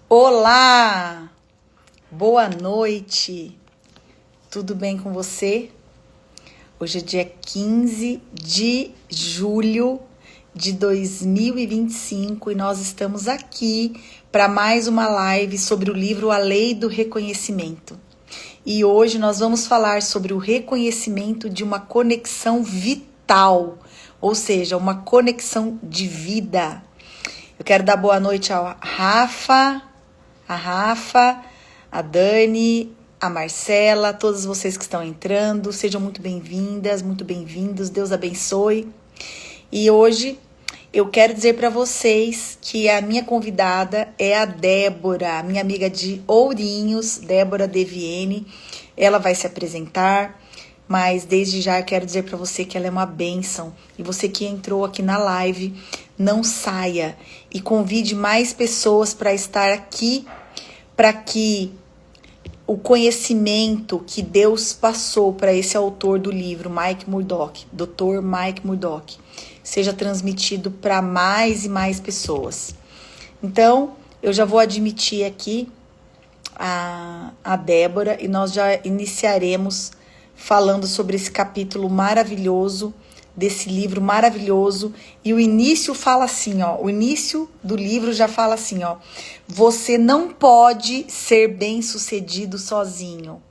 Olá! Boa noite! Tudo bem com você? Hoje é dia 15 de julho de 2025 e nós estamos aqui para mais uma live sobre o livro A Lei do Reconhecimento. E hoje nós vamos falar sobre o reconhecimento de uma conexão vital, ou seja, uma conexão de vida. Eu quero dar boa noite ao Rafa, a Dani, a Marcela, todos vocês que estão entrando, sejam muito bem-vindas, muito bem-vindos, Deus abençoe. E hoje eu quero dizer para vocês que a minha convidada é a Débora, minha amiga de Ourinhos, Débora Deviene. Ela vai se apresentar, mas desde já eu quero dizer para você que ela é uma bênção. E você que entrou aqui na live, não saia e convide mais pessoas para estar aqui, para que o conhecimento que Deus passou para esse autor do livro, Mike Murdock, Dr. Mike Murdock, seja transmitido para mais e mais pessoas. Então, eu já vou admitir aqui a Débora e nós já iniciaremos falando sobre esse capítulo maravilhoso, desse livro maravilhoso. E o início fala assim, ó, o início do livro já fala assim, ó: você não pode ser bem-sucedido sozinho.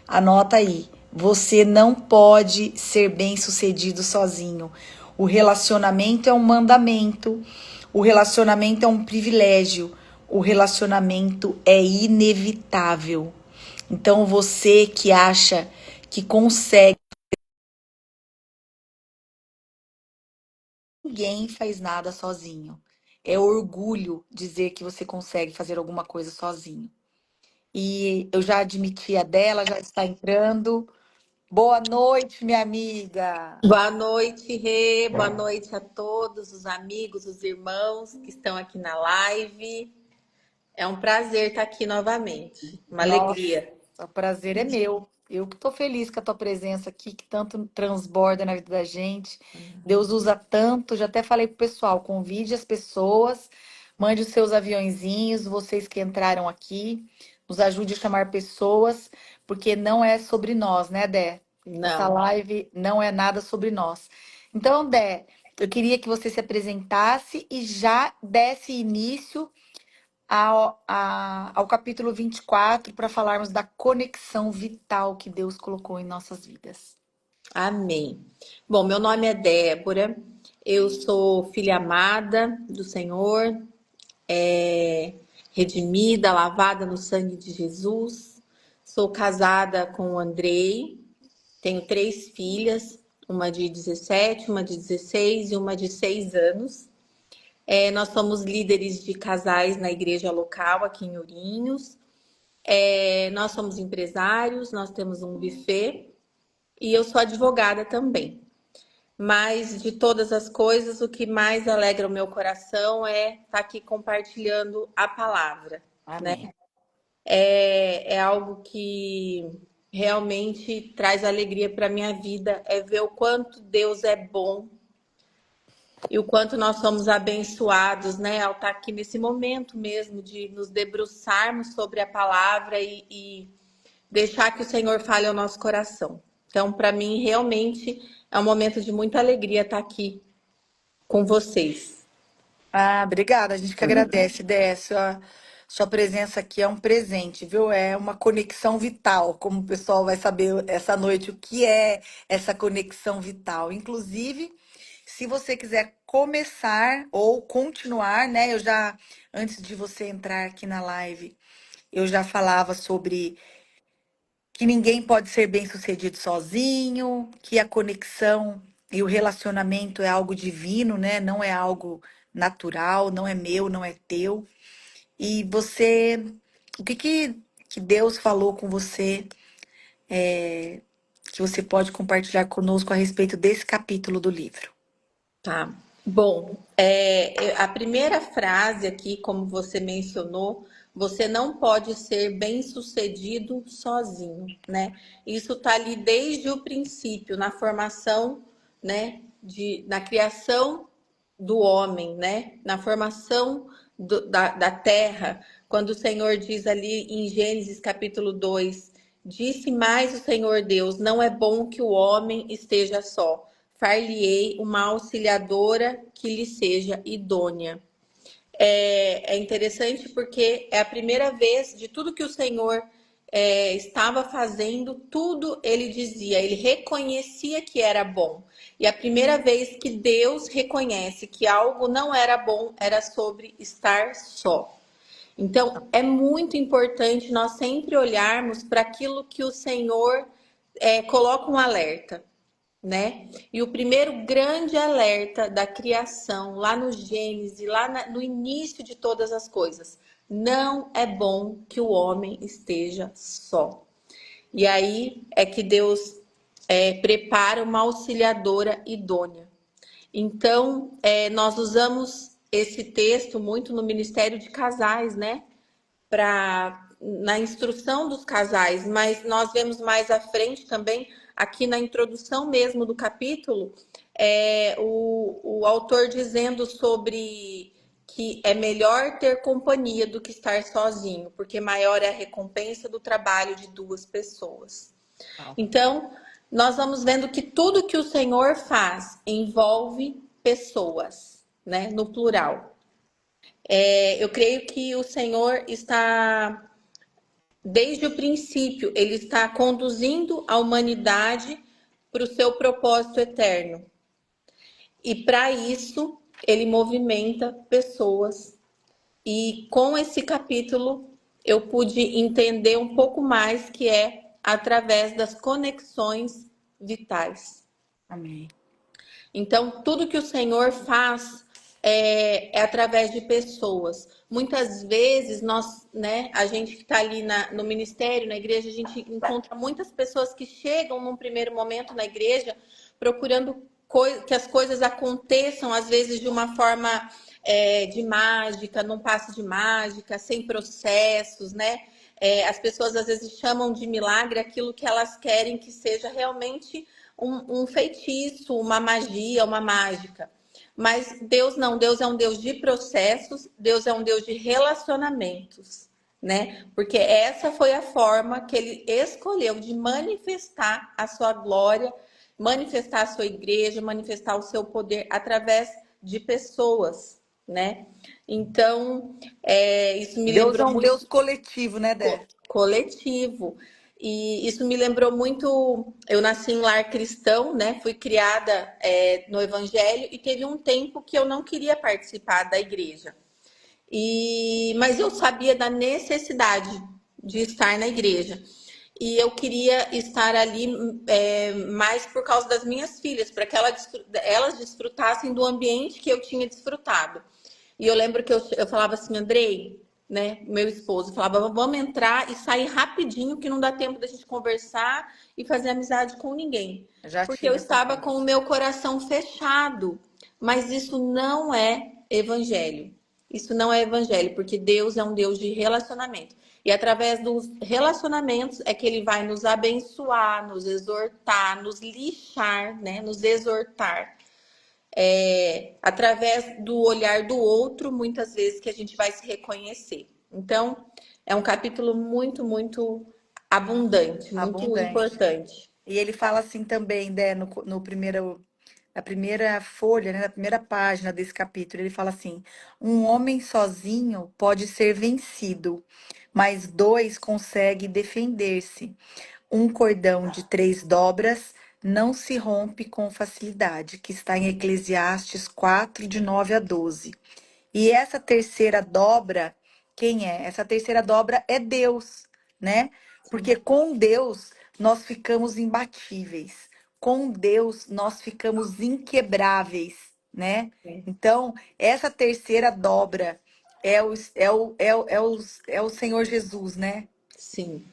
Anota aí. Você não pode ser bem-sucedido sozinho. O relacionamento é um mandamento. O relacionamento é um privilégio. O relacionamento é inevitável. Então você que acha que consegue, ninguém faz nada sozinho. É orgulho dizer que você consegue fazer alguma coisa sozinho. E eu já admiti a dela, já está entrando. Boa noite, minha amiga. Boa noite, Rê. Boa noite a todos os amigos, os irmãos que estão aqui na live. É um prazer estar aqui novamente. Uma Nossa, alegria. o prazer é meu. Eu que estou feliz com a tua presença aqui, que tanto transborda na vida da gente. Deus usa tanto. Já até falei pro pessoal, convide as pessoas, mande os seus aviõezinhos, vocês que entraram aqui, nos ajude a chamar pessoas, porque não é sobre nós, né, Dé? Essa Não. live não é nada sobre nós. Então, Dé, eu queria que você se apresentasse e já desse início ao capítulo 24 para falarmos da conexão vital que Deus colocou em nossas vidas. Amém. Bom, meu nome é Débora. Eu sou filha amada do Senhor, redimida, lavada no sangue de Jesus. Sou casada com o Andrei. Tenho 3 filhas, uma de 17, uma de 16 e uma de 6 anos. Nós somos líderes de casais na igreja local aqui em Ourinhos. Nós somos empresários, nós temos um buffet e eu sou advogada também. Mas de todas as coisas, o que mais alegra o meu coração é estar aqui compartilhando a palavra, né? Amém. É algo que realmente traz alegria para minha vida, é ver o quanto Deus é bom e o quanto nós somos abençoados, né, ao estar aqui nesse momento mesmo de nos debruçarmos sobre a palavra e deixar que o Senhor fale ao nosso coração. Então, para mim, realmente é um momento de muita alegria estar aqui com vocês. Ah, obrigada. A gente que agradece, Dé. Sua presença aqui é um presente, viu? É uma conexão vital, como o pessoal vai saber essa noite o que é essa conexão vital. Inclusive, se você quiser começar ou continuar, né? Antes de você entrar aqui na live, eu já falava sobre que ninguém pode ser bem-sucedido sozinho, que a conexão e o relacionamento é algo divino, né? Não é algo natural, não é meu, não é teu. E você, o que Deus falou com você, que você pode compartilhar conosco a respeito desse capítulo do livro? Tá. Bom, a primeira frase aqui, como você mencionou, você não pode ser bem-sucedido sozinho, né? Isso tá ali desde o princípio, na formação, né, na criação do homem, né? Na formação da terra, quando o Senhor diz ali em Gênesis capítulo 2, disse mais o Senhor Deus, não é bom que o homem esteja só. Far-lhe-ei uma auxiliadora que lhe seja idônea. É interessante porque é a primeira vez de tudo que o Senhor estava fazendo, tudo ele dizia, ele reconhecia que era bom. E a primeira vez que Deus reconhece que algo não era bom era sobre estar só. Então, é muito importante nós sempre olharmos para aquilo que o Senhor coloca um alerta, né? E o primeiro grande alerta da criação, lá no Gênesis, no início de todas as coisas, não é bom que o homem esteja só. E aí é que Deus prepara uma auxiliadora idônea. Então, nós usamos esse texto muito no Ministério de Casais, né? Na instrução dos casais, mas nós vemos mais à frente também, aqui na introdução mesmo do capítulo, o autor dizendo sobre que é melhor ter companhia do que estar sozinho, porque maior é a recompensa do trabalho de duas pessoas. Então, nós vamos vendo que tudo que o Senhor faz envolve pessoas, né, no plural. Eu creio que o Senhor está, desde o princípio, ele está conduzindo a humanidade para o seu propósito eterno. E para isso, ele movimenta pessoas. E com esse capítulo, eu pude entender um pouco mais que é através das conexões vitais. Amém. Então, tudo que o Senhor faz é através de pessoas. Muitas vezes, nós, né, a gente que está ali no ministério, na igreja, a gente encontra muitas pessoas que chegam num primeiro momento na igreja procurando que as coisas aconteçam, às vezes, de uma forma de mágica, num passe de mágica, sem processos, né? As pessoas, às vezes, chamam de milagre aquilo que elas querem que seja realmente um feitiço, uma magia, uma mágica. Mas Deus não, Deus é um Deus de processos, Deus é um Deus de relacionamentos, né? Porque essa foi a forma que ele escolheu de manifestar a sua glória, manifestar a sua igreja, manifestar o seu poder através de pessoas, né? Então, isso me Deus é lembrou um muito Deus coletivo, né, Dé? coletivo. E isso me lembrou muito. Eu nasci em lar cristão, né? Fui criada no Evangelho e teve um tempo que eu não queria participar da igreja. Mas eu sabia da necessidade de estar na igreja. E eu queria estar ali mais por causa das minhas filhas, para que elas desfrutassem do ambiente que eu tinha desfrutado. E eu lembro que eu falava assim, Andrei, né, meu esposo, falava, vamos entrar e sair rapidinho, que não dá tempo da gente conversar e fazer amizade com ninguém. Eu já Porque eu tive essa estava com o fase. meu coração fechado. Mas isso não é evangelho. Isso não é evangelho, porque Deus é um Deus de relacionamento. E através dos relacionamentos é que ele vai nos abençoar, nos exortar, nos lixar, né? Nos exortar. Através do olhar do outro, muitas vezes que a gente vai se reconhecer. Então, é um capítulo muito, muito abundante, muito Abundante. importante. E ele fala assim também, Dé, no primeiro, na primeira folha, né, na primeira página desse capítulo, ele fala assim: um homem sozinho pode ser vencido, mas dois conseguem defender-se. Um cordão de 3 dobras não se rompe com facilidade, que está em Eclesiastes 4, de 9 a 12. E essa terceira dobra, quem é? Essa terceira dobra é Deus, né? Porque com Deus nós ficamos imbatíveis. Com Deus nós ficamos inquebráveis, né? Então, essa terceira dobra é o Senhor Jesus, né? Sim.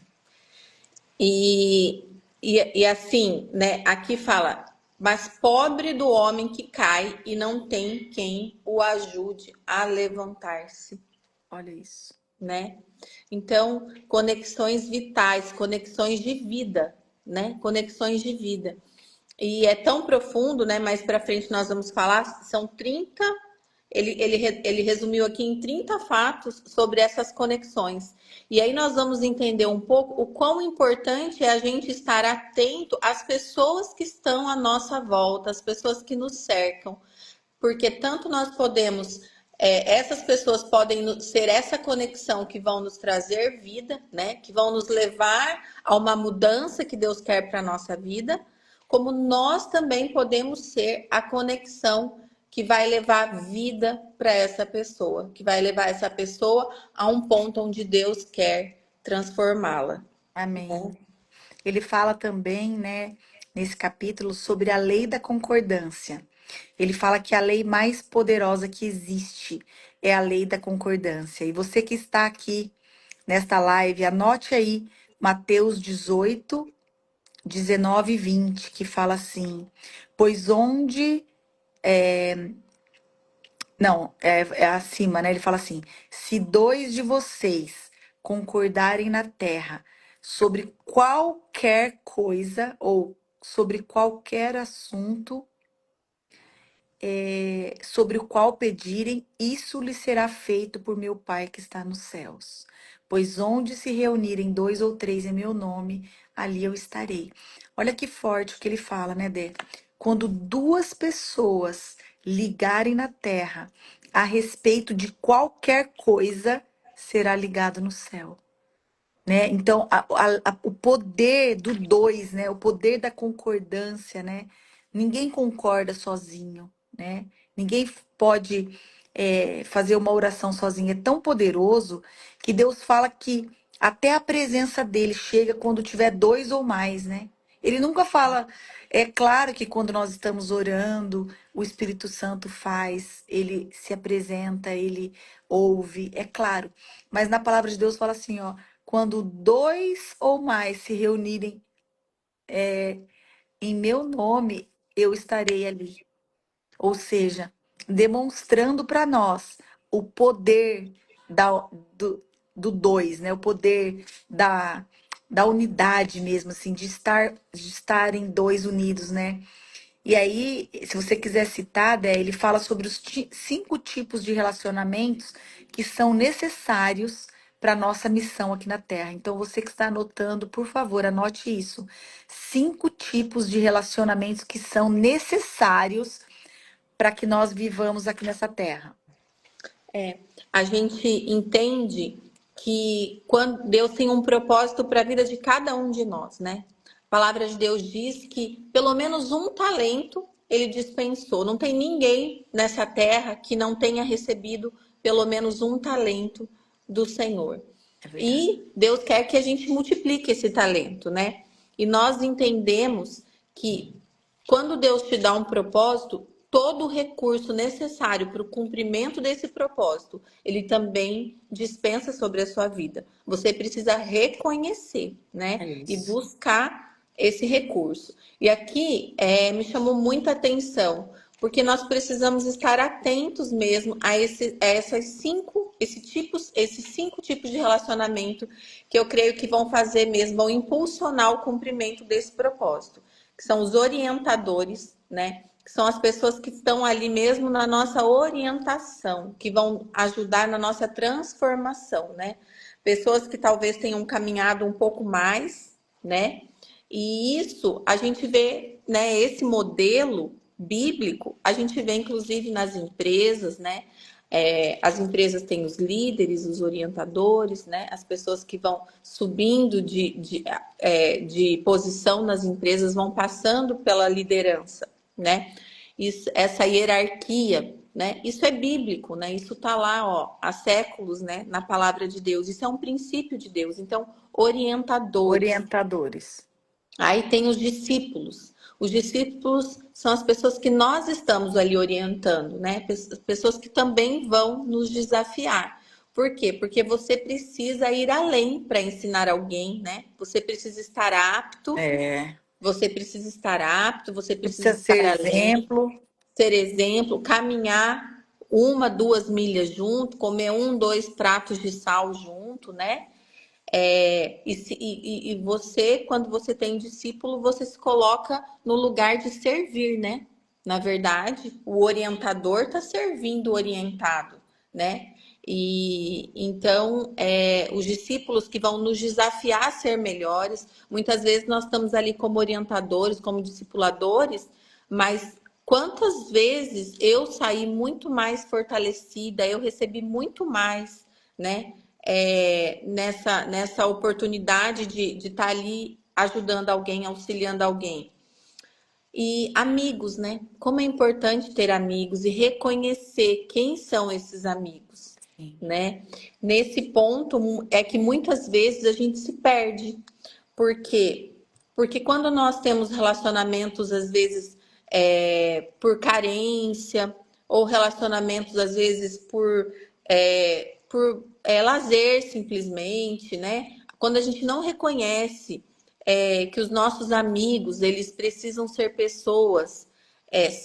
E assim, né? Aqui fala, mas pobre do homem que cai e não tem quem o ajude a levantar-se, Olha isso. né? Então, conexões vitais, conexões de vida, né? Conexões de vida. E é tão profundo, né? Mais para frente nós vamos falar, são 30 Ele resumiu aqui em 30 fatos sobre essas conexões. E aí nós vamos entender um pouco o quão importante é a gente estar atento às pessoas que estão à nossa volta, às pessoas que nos cercam, porque tanto nós podemos, essas pessoas podem ser essa conexão que vão nos trazer vida, né? Que vão nos levar a uma mudança que Deus quer para a nossa vida, como nós também podemos ser a conexão que vai levar vida para essa pessoa, que vai levar essa pessoa a um ponto onde Deus quer transformá-la. Amém. Ele fala também, né, nesse capítulo, sobre a lei da concordância. Ele fala que a lei mais poderosa que existe é a lei da concordância. E você que está aqui nesta live, anote aí Mateus 18, 19 e 20, que fala assim: Pois onde. Não, é acima, né? Ele fala assim: se dois de vocês concordarem na terra sobre qualquer coisa ou sobre qualquer assunto sobre o qual pedirem, isso lhe será feito por meu Pai que está nos céus. Pois onde se reunirem dois ou três em meu nome, ali eu estarei. Olha que forte o que ele fala, né, Dé? Quando duas pessoas ligarem na terra a respeito de qualquer coisa, será ligado no céu, né? Então, o poder do dois, né? O poder da concordância, né? Ninguém concorda sozinho, né? Ninguém pode fazer uma oração sozinho. É tão poderoso que Deus fala que até a presença dele chega quando tiver dois ou mais, né? Ele nunca fala. É claro que quando nós estamos orando, o Espírito Santo faz, ele se apresenta, ele ouve, é claro. Mas na palavra de Deus fala assim, ó. Quando dois ou mais se reunirem em meu nome, eu estarei ali. Ou seja, demonstrando para nós o poder do, do dois, né? O poder da unidade mesmo, assim, de estarem dois unidos, né? E aí, se você quiser citar, Dé, ele fala sobre os 5 tipos de relacionamentos que são necessários para a nossa missão aqui na Terra. Então, você que está anotando, por favor, anote isso. 5 tipos de relacionamentos que são necessários para que nós vivamos aqui nessa Terra. A gente entende que quando Deus tem um propósito para a vida de cada um de nós, né? A palavra de Deus diz que pelo menos um talento ele dispensou. Não tem ninguém nessa terra que não tenha recebido pelo menos um talento do Senhor. É verdade. E Deus quer que a gente multiplique esse talento, né? E nós entendemos que quando Deus te dá um propósito, todo o recurso necessário para o cumprimento desse propósito, ele também dispensa sobre a sua vida. Você precisa reconhecer, É né? E isso. buscar esse recurso. E aqui me chamou muita atenção, porque nós precisamos estar atentos mesmo a essas esses 5 tipos de relacionamento que eu creio que vão fazer mesmo, vão impulsionar o cumprimento desse propósito, que são os orientadores, né? Que são as pessoas que estão ali mesmo na nossa orientação, que vão ajudar na nossa transformação, né? Pessoas que talvez tenham caminhado um pouco mais, né? E isso a gente vê, né? Esse modelo bíblico, a gente vê inclusive nas empresas, né? As empresas têm os líderes, os orientadores, né? As pessoas que vão subindo de posição nas empresas vão passando pela liderança, né? Essa hierarquia, né? Isso é bíblico, né? Isso está lá, ó, há séculos, né? Na palavra de Deus. Isso é um princípio de Deus. Então, orientadores. Orientadores. Aí tem os discípulos. Os discípulos são as pessoas que nós estamos ali orientando, né? Pessoas que também vão nos desafiar. Por quê? Porque você precisa ir além para ensinar alguém, né? É. Você Precisa precisa ser estar além, exemplo. ser exemplo, caminhar 1, 2 milhas junto, comer 2 pratos de sal junto, né? E você, quando você tem discípulo, você se coloca no lugar de servir, né? Na verdade, o orientador está servindo o orientado, né? E então, os discípulos que vão nos desafiar a ser melhores, muitas vezes nós estamos ali como orientadores, como discipuladores, mas quantas vezes eu saí muito mais fortalecida, eu recebi muito mais, né? Nessa oportunidade de estar ali ajudando alguém, auxiliando alguém. E amigos, né? Como é importante ter amigos e reconhecer quem são esses amigos, Sim. né? Nesse ponto é que muitas vezes a gente se perde. Por quê? Porque quando nós temos relacionamentos, às vezes, por carência, ou relacionamentos, às vezes, por lazer, simplesmente, né? Quando a gente não reconhece que os nossos amigos, eles precisam ser pessoas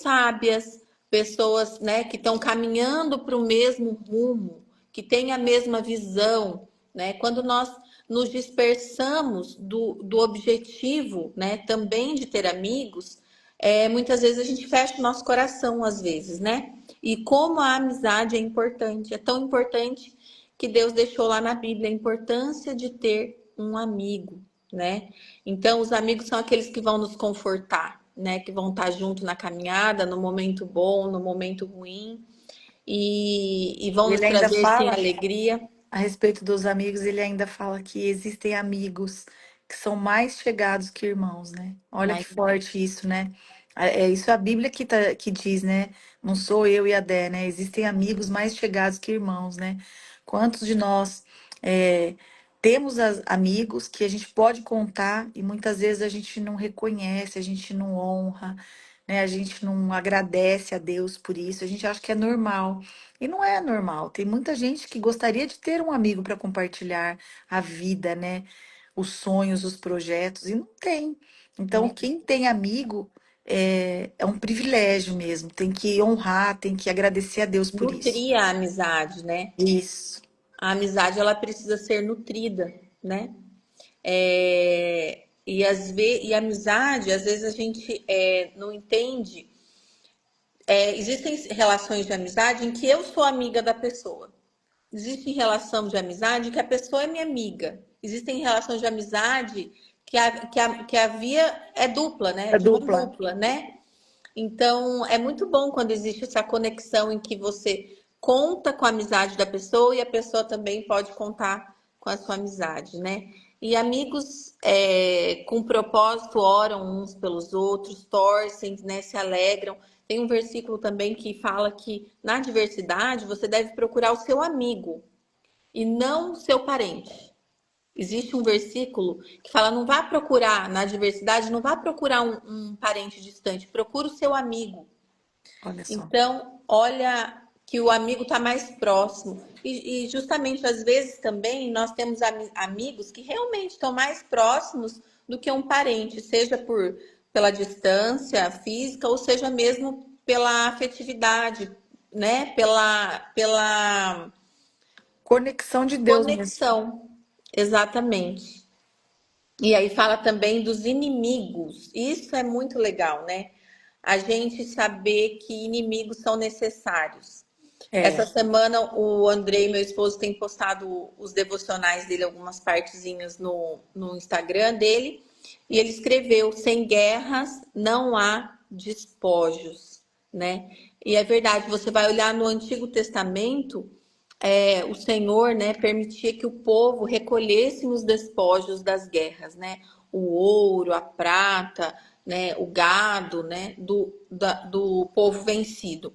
sábias, pessoas, né, que estão caminhando para o mesmo rumo, que têm a mesma visão, né? Quando nós nos dispersamos do objetivo, né, também de ter amigos, muitas vezes a gente fecha o nosso coração, às vezes, né? E como a amizade é importante, é tão importante que Deus deixou lá na Bíblia a importância de ter um amigo, né? Então, os amigos são aqueles que vão nos confortar, né? Que vão estar junto na caminhada, no momento bom, no momento ruim, e vão nos Ele ainda trazer, sim, fala alegria. a respeito dos amigos, ele ainda fala que existem amigos que são mais chegados que irmãos, né? Olha que Mas forte isso, né? É isso a Bíblia que diz, né? Não sou eu e a Dé, né? Existem amigos mais chegados que irmãos, né? Quantos de nós é, temos amigos que a gente pode contar e muitas vezes a gente não reconhece, a gente não honra, né? A gente não agradece a Deus por isso, a gente acha que é normal. E não é normal. Tem muita gente que gostaria de ter um amigo para compartilhar a vida, né? Os sonhos, os projetos, e não tem. Então, né, quem tem amigo é um privilégio mesmo. Tem que honrar, tem que agradecer a Deus por isso. nutrir a amizade, né? Isso. A amizade ela precisa ser nutrida, né? E a amizade, às vezes a gente não entende. Existem relações de amizade em que eu sou amiga da pessoa. Existe relação de amizade que a pessoa é minha amiga. Existem relações de amizade que a via é dupla, né? É De mão dupla. dupla, né? Então, é muito bom quando existe essa conexão em que você conta com a amizade da pessoa e a pessoa também pode contar com a sua amizade, né? E amigos com propósito oram uns pelos outros, torcem, né? Se alegram. Tem um versículo também que fala que na adversidade você deve procurar o seu amigo e não o seu parente. Existe um versículo que fala: não vá procurar na adversidade, não vá procurar um parente distante, procura o seu amigo. Olha só. Então, olha que o amigo está mais próximo. E justamente às vezes também nós temos amigos que realmente estão mais próximos do que um parente, seja pela distância física ou seja mesmo pela afetividade, né? Pela Conexão de Deus mesmo. conexão. Exatamente. E aí fala também dos inimigos. Isso é muito legal, né? A gente saber que inimigos são necessários. Essa É. semana o Andrei, meu esposo, tem postado os devocionais dele, algumas partezinhas no Instagram dele, e ele escreveu: sem guerras não há despojos, né? E é verdade, você vai olhar no Antigo Testamento, o Senhor, né, permitia que o povo recolhesse os despojos das guerras, né? O ouro, a prata, né, o gado, né, do povo vencido.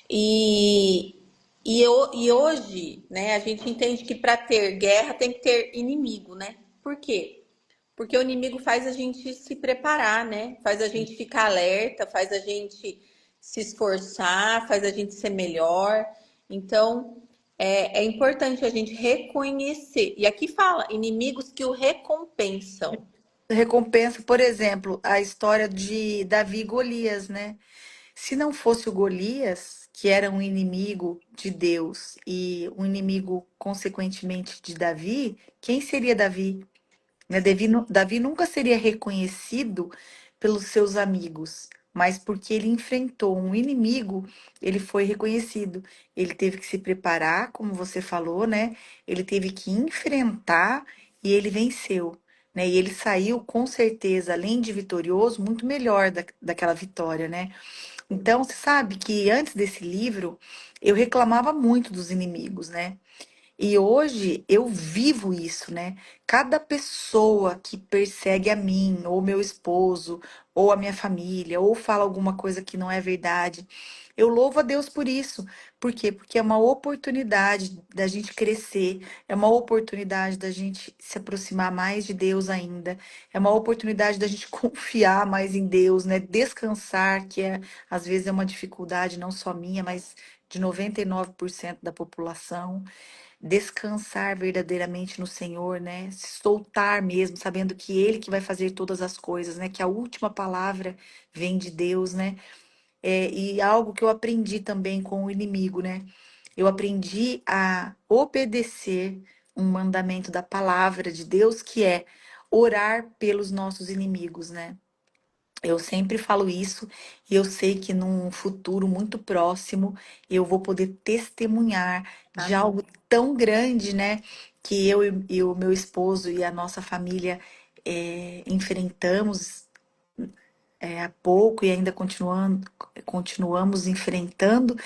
E, e hoje, né, a gente entende que para ter guerra tem que ter inimigo, né? Por quê? Porque o inimigo faz a gente se preparar, né? Faz a gente ficar alerta, faz a gente se esforçar, faz a gente ser melhor. Então, é importante a gente reconhecer. E aqui fala, inimigos que o recompensam. Recompensa, por exemplo, a história de Davi e Golias, né? Se não fosse o Golias, que era um inimigo de Deus e um inimigo, consequentemente, de Davi, quem seria Davi? Né? Davi nunca seria reconhecido pelos seus amigos, mas porque ele enfrentou um inimigo, ele foi reconhecido. Ele teve que se preparar, como você falou, né? Ele teve que enfrentar e ele venceu, né? E ele saiu, com certeza, além de vitorioso, muito melhor daquela vitória, né? Então, você sabe que antes desse livro, eu reclamava muito dos inimigos, né? E hoje eu vivo isso, né? Cada pessoa que persegue a mim, ou meu esposo, ou a minha família, ou fala alguma coisa que não é verdade, eu louvo a Deus por isso. Por quê? Porque é uma oportunidade da gente crescer, é uma oportunidade da gente se aproximar mais de Deus ainda, é uma oportunidade da gente confiar mais em Deus, né? Descansar, que é às vezes é uma dificuldade não só minha, mas de 99% da população descansar verdadeiramente no Senhor, né? Se soltar mesmo, sabendo que Ele que vai fazer todas as coisas, né? Que a última palavra vem de Deus, né? E algo que eu aprendi também com o inimigo, né? Eu aprendi a obedecer um mandamento da palavra de Deus, que é orar pelos nossos inimigos, né? Eu sempre falo isso e eu sei que num futuro muito próximo eu vou poder testemunhar de Amém. algo tão grande, né? Que eu e o meu esposo e a nossa família enfrentamos há pouco e ainda continuamos enfrentando,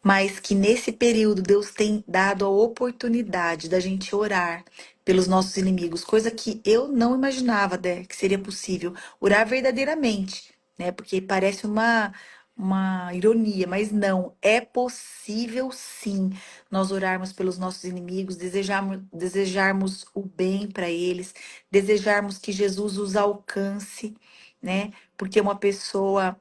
mas que nesse período Deus tem dado a oportunidade da gente orar pelos nossos inimigos, coisa que eu não imaginava, né, que seria possível orar verdadeiramente, né? Porque parece uma ironia, mas não, é possível sim nós orarmos pelos nossos inimigos, desejarmos o bem para eles, desejarmos que Jesus os alcance, né? Porque uma pessoa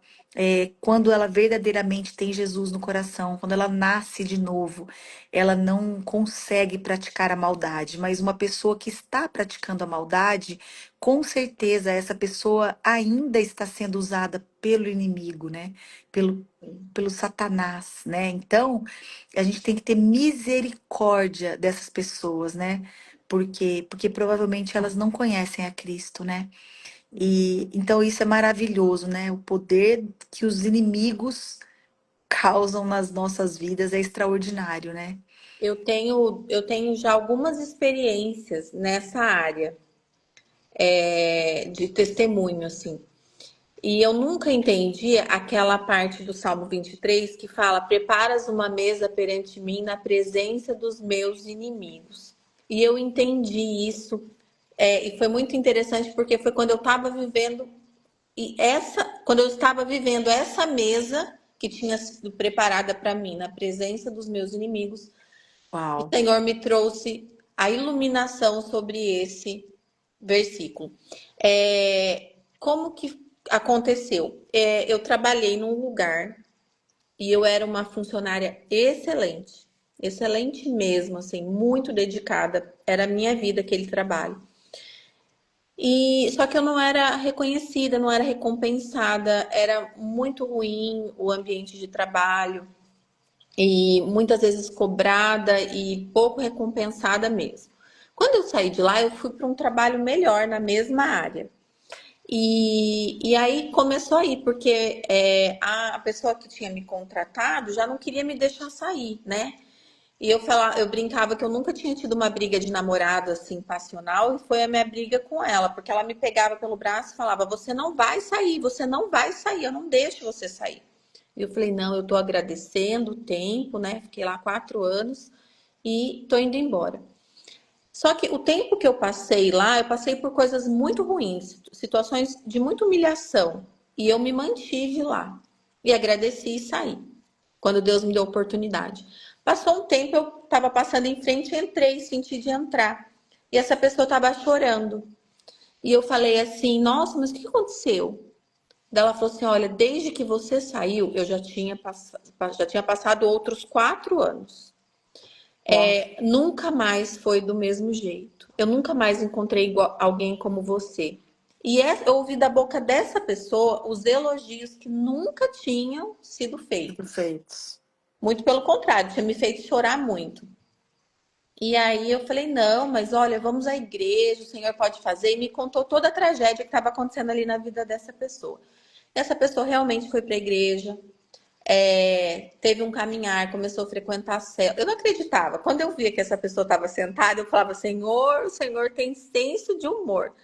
quando ela verdadeiramente tem Jesus no coração, quando ela nasce de novo, ela não consegue praticar a maldade. Mas uma pessoa que está praticando a maldade, com certeza essa pessoa ainda está sendo usada pelo inimigo, né? Pelo Satanás, né? Então, a gente tem que ter misericórdia dessas pessoas, né? Porque provavelmente elas não conhecem a Cristo, né? E então isso é maravilhoso, né? O poder que os inimigos causam nas nossas vidas é extraordinário, né? Eu tenho já algumas experiências nessa área, de testemunho, assim. E eu nunca entendi aquela parte do Salmo 23 que fala: Preparas uma mesa perante mim na presença dos meus inimigos. E eu entendi isso, e foi muito interessante porque foi quando eu estava vivendo, quando eu estava vivendo essa mesa que tinha sido preparada para mim na presença dos meus inimigos, o Uau, Senhor me trouxe a iluminação sobre esse versículo. Como que aconteceu? Eu trabalhei num lugar e eu era uma funcionária excelente, excelente mesmo, assim, muito dedicada. Era a minha vida aquele trabalho. E só que eu não era reconhecida, não era recompensada, era muito ruim o ambiente de trabalho e muitas vezes cobrada e pouco recompensada mesmo. Quando eu saí de lá, eu fui para um trabalho melhor na mesma área. E aí começou aí, porque a pessoa que tinha me contratado já não queria me deixar sair, né? E eu brincava que eu nunca tinha tido uma briga de namorado assim passional, e foi a minha briga com ela, porque ela me pegava pelo braço e falava: Você não vai sair, você não vai sair, eu não deixo você sair. E eu falei: Não, eu tô agradecendo o tempo, né? Fiquei lá 4 anos e tô indo embora. Só que o tempo que eu passei lá, eu passei por coisas muito ruins, situações de muita humilhação. E eu me mantive lá. E agradeci e saí. Quando Deus me deu a oportunidade. Passou um tempo, eu estava passando em frente, entrei, senti de entrar. E essa pessoa estava chorando. E eu falei assim: Nossa, mas o que aconteceu? Daí ela falou assim: Olha, desde que você saiu, eu já tinha passado outros 4 anos. uau. Nunca mais foi do mesmo jeito. Eu nunca mais encontrei alguém como você. E eu ouvi da boca dessa pessoa os elogios que nunca tinham sido feitos. Perfeitos. Muito pelo contrário, tinha me feito chorar muito. E aí eu falei: não, mas olha, vamos à igreja, o Senhor pode fazer. E me contou toda a tragédia que estava acontecendo ali na vida dessa pessoa. Essa pessoa realmente foi para a igreja, teve um caminhar, começou a frequentar a célula. Eu não acreditava. Quando eu via que essa pessoa estava sentada, eu falava: Senhor, o Senhor tem senso de humor.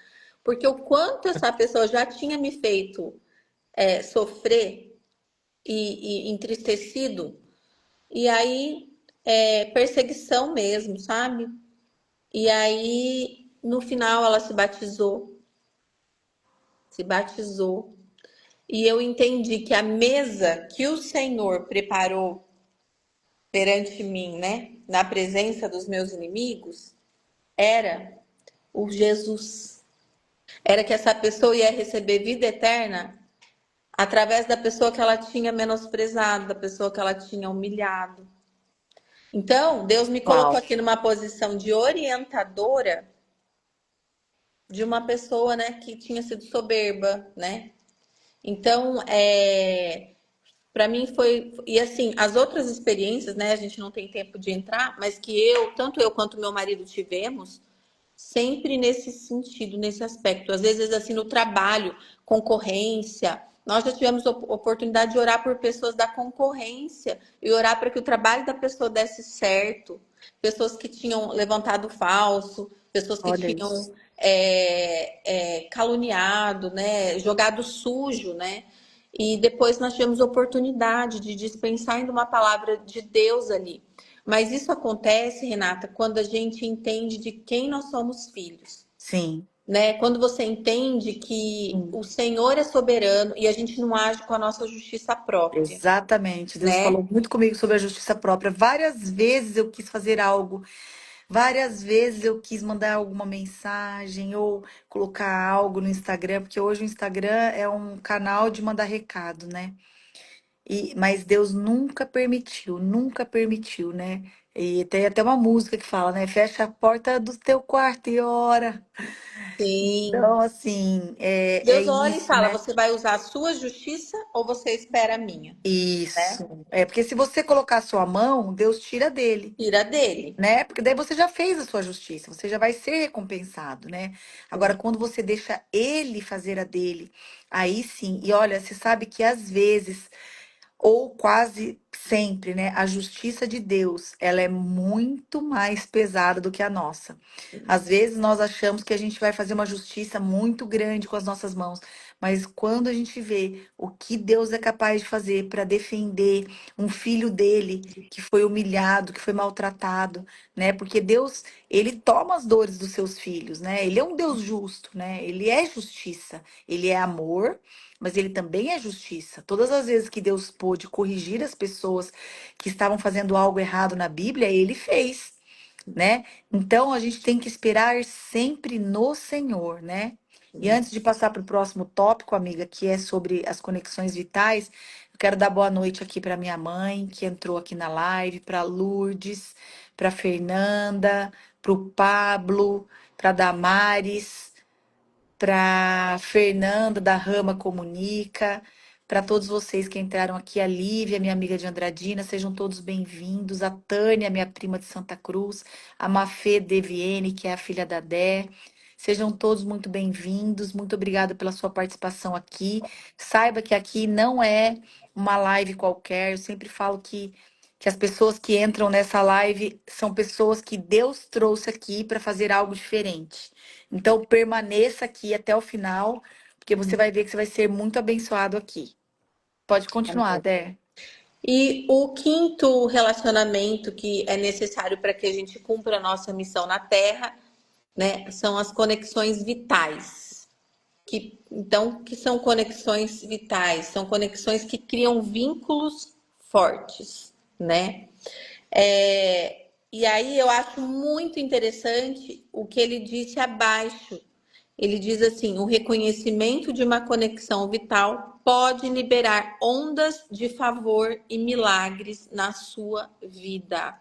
Porque o quanto essa pessoa já tinha me feito sofrer e entristecido, e aí perseguição mesmo, sabe? E aí, no final, ela se batizou, e eu entendi que a mesa que o Senhor preparou perante mim, né, na presença dos meus inimigos, era o Jesus. Era que essa pessoa ia receber vida eterna através da pessoa que ela tinha menosprezado, da pessoa que ela tinha humilhado. Então, Deus me colocou Uau. aqui numa posição de orientadora de uma pessoa, né, que tinha sido soberba, né? Então, para mim foi. E assim, as outras experiências, né, a gente não tem tempo de entrar, mas que tanto eu quanto meu marido tivemos, sempre nesse sentido, nesse aspecto. Às vezes, assim, no trabalho, concorrência. Nós já tivemos oportunidade de orar por pessoas da concorrência e orar para que o trabalho da pessoa desse certo. Pessoas que tinham levantado falso, pessoas que Olha isso. tinham caluniado, né, jogado sujo, né? E depois nós tivemos oportunidade de dispensar ainda uma palavra de Deus ali. Mas isso acontece, Renata, quando a gente entende de quem nós somos filhos, Sim. né? Quando você entende que Sim. o Senhor é soberano e a gente não age com a nossa justiça própria, Exatamente. Deus falou né? muito comigo sobre a justiça própria. Várias vezes eu quis fazer algo, várias vezes eu quis mandar alguma mensagem ou colocar algo no Instagram, porque hoje o Instagram é um canal de mandar recado, né? Mas Deus nunca permitiu, né? E tem até uma música que fala, né? Fecha a porta do teu quarto e ora. Sim. Então, assim, é Deus olha e isso, fala: né? você vai usar a sua justiça ou você espera a minha, né? Isso. É porque se você colocar a sua mão, Deus tira dele, Tira dele. né? Porque daí você já fez a sua justiça, você já vai ser recompensado, né? Agora, Sim. quando você deixa ele fazer a dele, aí sim. E olha, você sabe que às vezes ou quase sempre, né? A justiça de Deus, ela é muito mais pesada do que a nossa. Às vezes nós achamos que a gente vai fazer uma justiça muito grande com as nossas mãos, mas quando a gente vê o que Deus é capaz de fazer para defender um filho dele que foi humilhado, que foi maltratado, né? Porque Deus, ele toma as dores dos seus filhos, né? Ele é um Deus justo, né? Ele é justiça, ele é amor, mas ele também é justiça. Todas as vezes que Deus pôde corrigir as pessoas que estavam fazendo algo errado na Bíblia, ele fez, né? Então a gente tem que esperar sempre no Senhor, né? E antes de passar para o próximo tópico, amiga, que é sobre as conexões vitais, eu quero dar boa noite aqui para minha mãe, que entrou aqui na live, para Lourdes, para Fernanda, para o Pablo, para Damares, para Fernanda da Rama Comunica, para todos vocês que entraram aqui, a Lívia, minha amiga de Andradina, sejam todos bem-vindos. A Tânia, minha prima de Santa Cruz, a Mafê Deviene, que é a filha da Dé. Sejam todos muito bem-vindos. Muito obrigada pela sua participação aqui. Saiba que aqui não é uma live qualquer. Eu sempre falo que as pessoas que entram nessa live são pessoas que Deus trouxe aqui para fazer algo diferente. Então, permaneça aqui até o final, porque você vai ver que você vai ser muito abençoado aqui. Pode continuar, Dé. E o quinto relacionamento que é necessário para que a gente cumpra a nossa missão na Terra, né, são as conexões vitais. Que são conexões vitais, são conexões que criam vínculos fortes, né? E aí eu acho muito interessante o que ele disse abaixo. Ele diz assim: o reconhecimento de uma conexão vital pode liberar ondas de favor e milagres na sua vida.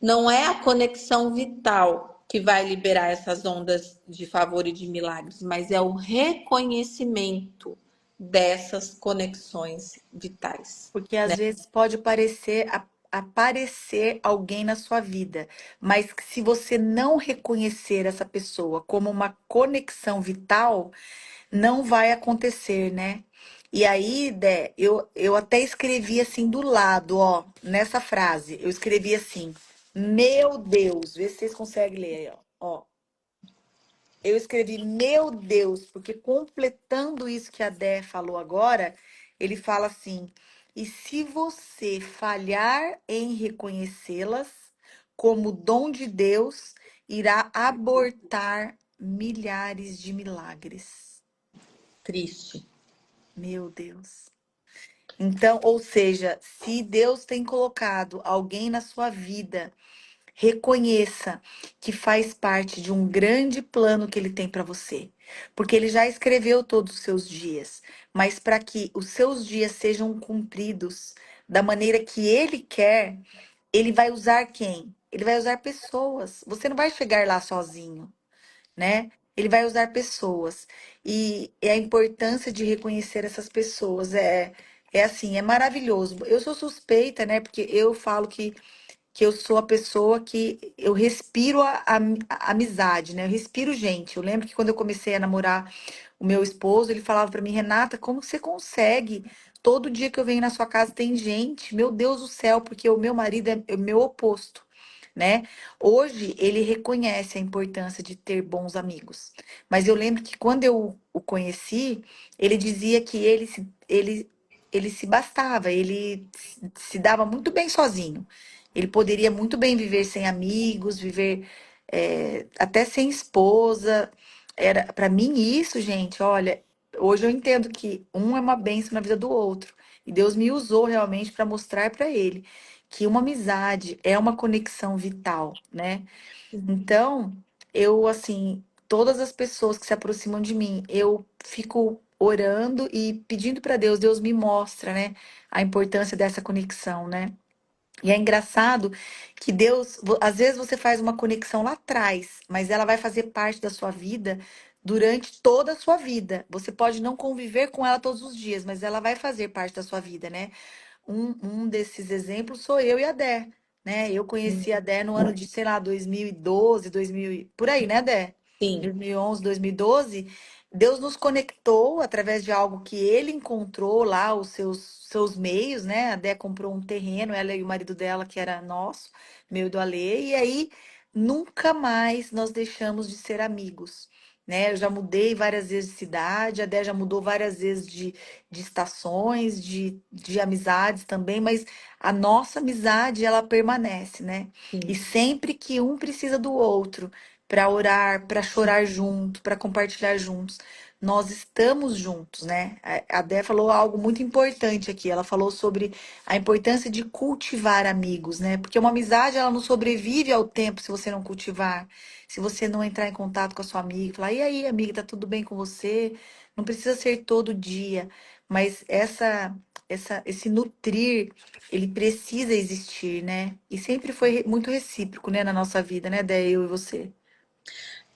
Não é a conexão vital que vai liberar essas ondas de favor e de milagres, mas é o reconhecimento dessas conexões vitais. Porque às vezes pode aparecer alguém na sua vida, mas que se você não reconhecer essa pessoa como uma conexão vital, não vai acontecer, né? E aí, Dé, eu até escrevi assim do lado, ó, nessa frase. Eu escrevi assim: Meu Deus, vê se vocês conseguem ler aí, ó. Ó, eu escrevi meu Deus, porque completando isso que a Dé falou agora, ele fala assim: e se você falhar em reconhecê-las como dom de Deus, irá abortar milhares de milagres. Triste. Meu Deus. Então, ou seja, se Deus tem colocado alguém na sua vida, reconheça que faz parte de um grande plano que ele tem para você. Porque ele já escreveu todos os seus dias, mas para que os seus dias sejam cumpridos da maneira que ele quer, ele vai usar quem? Ele vai usar pessoas. Você não vai chegar lá sozinho, né? Ele vai usar pessoas. E é a importância de reconhecer essas pessoas. É assim, é maravilhoso. Eu sou suspeita, né? Porque eu falo que eu sou a pessoa que eu respiro a amizade, né? Eu respiro gente. Eu lembro que quando eu comecei a namorar o meu esposo, ele falava pra mim, Renata, como você consegue? Todo dia que eu venho na sua casa tem gente. Meu Deus do céu, porque o meu marido é o meu oposto, né? Hoje ele reconhece a importância de ter bons amigos. Mas eu lembro que quando eu o conheci, ele dizia que ele se bastava, ele se dava muito bem sozinho. Ele poderia muito bem viver sem amigos, viver até sem esposa. Era para mim isso, gente. Olha, hoje eu entendo que um é uma bênção na vida do outro. E Deus me usou realmente para mostrar para ele que uma amizade é uma conexão vital, né? Então, eu assim, todas as pessoas que se aproximam de mim, eu fico orando e pedindo para Deus, Deus me mostra, né, a importância dessa conexão, né? E é engraçado que Deus, às vezes você faz uma conexão lá atrás, mas ela vai fazer parte da sua vida durante toda a sua vida. Você pode não conviver com ela todos os dias, mas ela vai fazer parte da sua vida, né? Um desses exemplos sou eu e a Dé, né? Eu conheci a Dé no ano de, sei lá, 2012, 2000, por aí, né, Dé? Sim, 2011, 2012. Deus nos conectou através de algo que ele encontrou lá, os seus meios, né? A Dé comprou um terreno, ela e o marido dela, que era nosso, meu e do Alê, e aí nunca mais nós deixamos de ser amigos. Né? Eu já mudei várias vezes de cidade, a Dé já mudou várias vezes de estações, de amizades também, mas a nossa amizade, ela permanece, né? E sim. sempre que um precisa do outro, para orar, para chorar junto, para compartilhar juntos, nós estamos juntos, né? A Dé falou algo muito importante aqui, ela falou sobre a importância de cultivar amigos, né? Porque uma amizade, ela não sobrevive ao tempo se você não cultivar, se você não entrar em contato com a sua amiga, falar, e aí, amiga, tá tudo bem com você? Não precisa ser todo dia, mas esse nutrir, ele precisa existir, né? E sempre foi muito recíproco, né, na nossa vida, né, Dé, eu e você.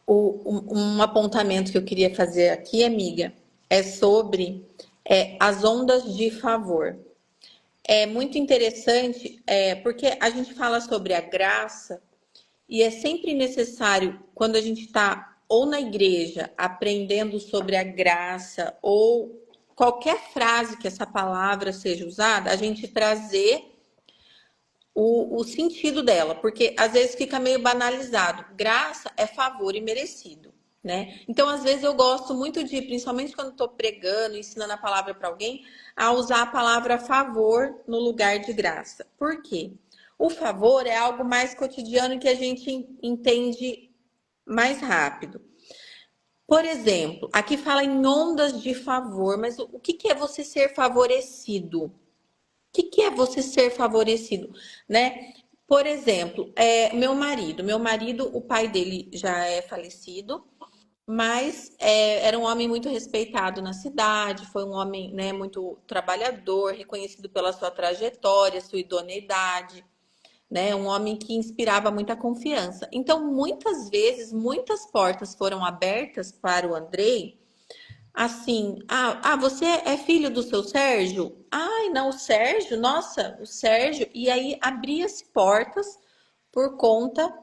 Um apontamento que eu queria fazer aqui, amiga, é sobre as ondas de favor. É muito interessante, porque a gente fala sobre a graça e é sempre necessário, quando a gente está ou na igreja aprendendo sobre a graça, ou qualquer frase que essa palavra seja usada, a gente trazer o sentido dela, porque às vezes fica meio banalizado. Graça é favor imerecido, né? Então, às vezes eu gosto muito de, principalmente quando estou pregando, ensinando a palavra para alguém, a usar a palavra favor no lugar de graça. Por quê? O favor é algo mais cotidiano que a gente entende mais rápido. Por exemplo, aqui fala em ondas de favor, mas o que é você ser favorecido? O que é você ser favorecido, né? Por exemplo, meu marido, o pai dele já é falecido, mas era um homem muito respeitado na cidade, foi um homem, né, muito trabalhador, reconhecido pela sua trajetória, sua idoneidade, né? Um homem que inspirava muita confiança. Então, muitas vezes, muitas portas foram abertas para o Andrei. Assim, você é filho do seu Sérgio? Ai, não, o Sérgio, nossa, o Sérgio. E aí abria-se portas por conta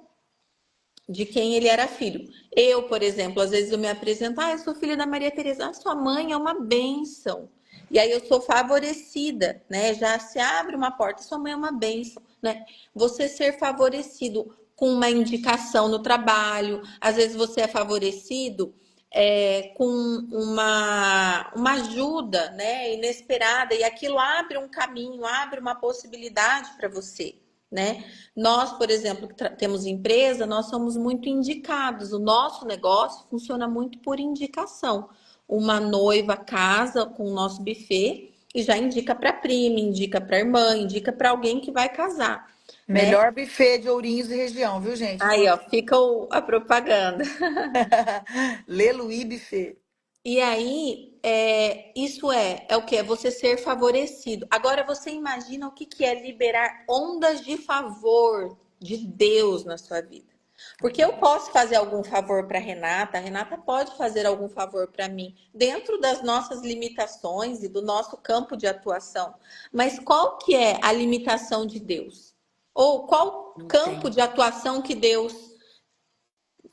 de quem ele era filho. Eu, por exemplo, às vezes eu me apresento, eu sou filha da Maria Tereza. Sua mãe é uma bênção. E aí eu sou favorecida, né? Já se abre uma porta, sua mãe é uma bênção, né? Você ser favorecido com uma indicação no trabalho, às vezes você é favorecido com uma ajuda, né, inesperada, e aquilo abre um caminho, abre uma possibilidade para você, né? Nós, por exemplo, que temos empresa, nós somos muito indicados. O nosso negócio funciona muito por indicação. Uma noiva casa com o nosso buffet e já indica para prima, indica para irmã, indica para alguém que vai casar, né? Melhor buffet de Ourinhos e região, viu, gente? Aí, ó, fica a propaganda. Leluí Buffet. E aí, isso é o que? É você ser favorecido. Agora, você imagina o que, que é liberar ondas de favor de Deus na sua vida. Porque eu posso fazer algum favor para a Renata pode fazer algum favor para mim, dentro das nossas limitações e do nosso campo de atuação. Mas qual que é a limitação de Deus? Ou qual Não campo tem. de atuação que Deus,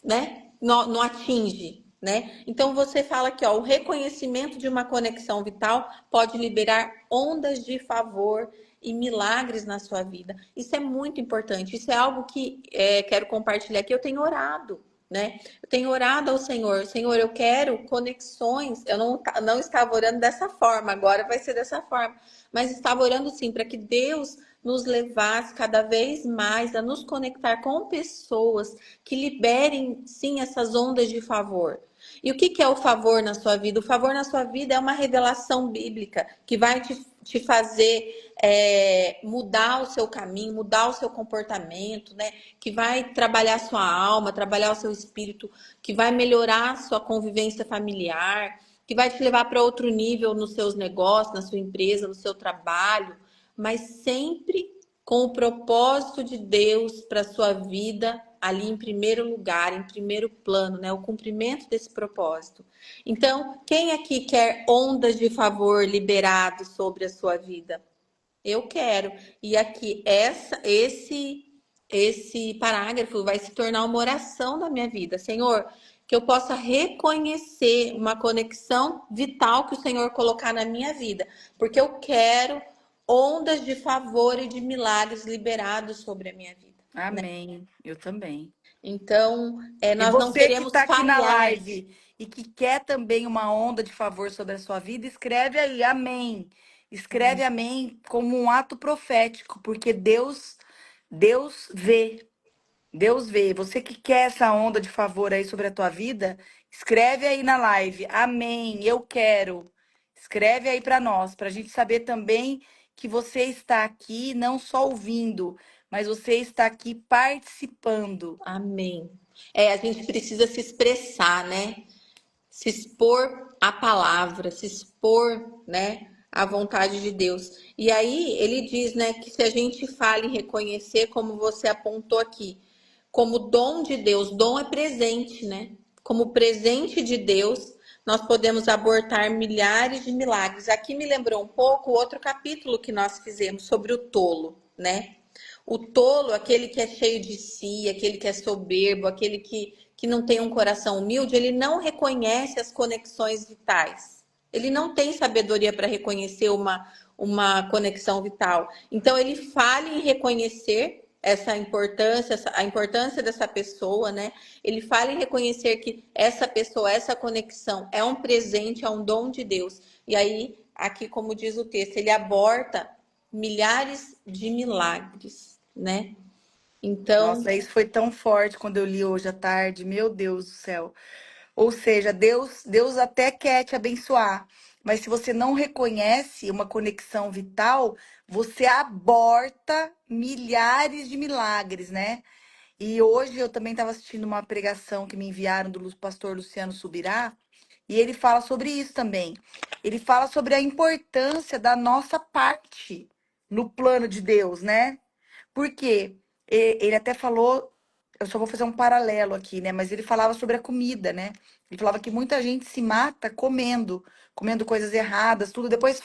né, não atinge, né? Então você fala que ó, o reconhecimento de uma conexão vital pode liberar ondas de favor e milagres na sua vida. Isso é muito importante. Isso é algo que quero compartilhar aqui. Eu tenho orado, né? Eu tenho orado ao Senhor. Senhor, eu quero conexões. Eu não estava orando dessa forma. Agora vai ser dessa forma. Mas estava orando sim para que Deus nos levasse cada vez mais a nos conectar com pessoas que liberem sim essas ondas de favor. E o que, que é o favor na sua vida? O favor na sua vida é uma revelação bíblica que vai te fazer mudar o seu caminho, mudar o seu comportamento, né? Que vai trabalhar a sua alma, trabalhar o seu espírito, que vai melhorar a sua convivência familiar, que vai te levar para outro nível nos seus negócios, na sua empresa, no seu trabalho, mas sempre com o propósito de Deus para sua vida ali em primeiro lugar, em primeiro plano, né? O cumprimento desse propósito. Então, quem aqui quer ondas de favor liberados sobre a sua vida? Eu quero. E aqui esse parágrafo vai se tornar uma oração da minha vida, Senhor, que eu possa reconhecer uma conexão vital que o Senhor colocar na minha vida, porque eu quero ondas de favor e de milagres liberados sobre a minha vida. Amém. Eu também. Então, E nós não você que queremos está aqui na falhar. live e que quer também uma onda de favor sobre a sua vida, escreve aí, amém. Escreve amém como um ato profético, porque Deus vê. Deus vê. Você que quer essa onda de favor aí sobre a tua vida, escreve aí na live. Amém. Eu quero. Escreve aí para nós, para a gente saber também que você está aqui não só ouvindo, mas você está aqui participando. Amém. A gente precisa se expressar, né? Se expor à palavra, se expor, né, à vontade de Deus. E aí ele diz, né, que se a gente fala e reconhecer, como você apontou aqui, como dom de Deus, dom é presente, né? Como presente de Deus, nós podemos abortar milhares de milagres. Aqui me lembrou um pouco o outro capítulo que nós fizemos sobre o tolo, né? O tolo, aquele que é cheio de si, aquele que é soberbo, aquele que não tem um coração humilde, ele não reconhece as conexões vitais. Ele não tem sabedoria para reconhecer uma conexão vital. Então, ele falha em reconhecer essa importância, a importância dessa pessoa, né? Ele fala em reconhecer que essa pessoa, essa conexão é um presente, é um dom de Deus. E aí, aqui, como diz o texto, ele aborta milhares de milagres, né? Então, Nossa, isso foi tão forte quando eu li hoje à tarde. Meu Deus do céu. Ou seja, Deus até quer te abençoar, mas se você não reconhece uma conexão vital, você aborta milhares de milagres, né? E hoje eu também estava assistindo uma pregação que me enviaram do pastor Luciano Subirá, e ele fala sobre isso também. Ele fala sobre a importância da nossa parte no plano de Deus, né? Porque ele até falou, eu só vou fazer um paralelo aqui, né? Mas ele falava sobre a comida, né? Ele falava que muita gente se mata comendo coisas erradas, tudo, depois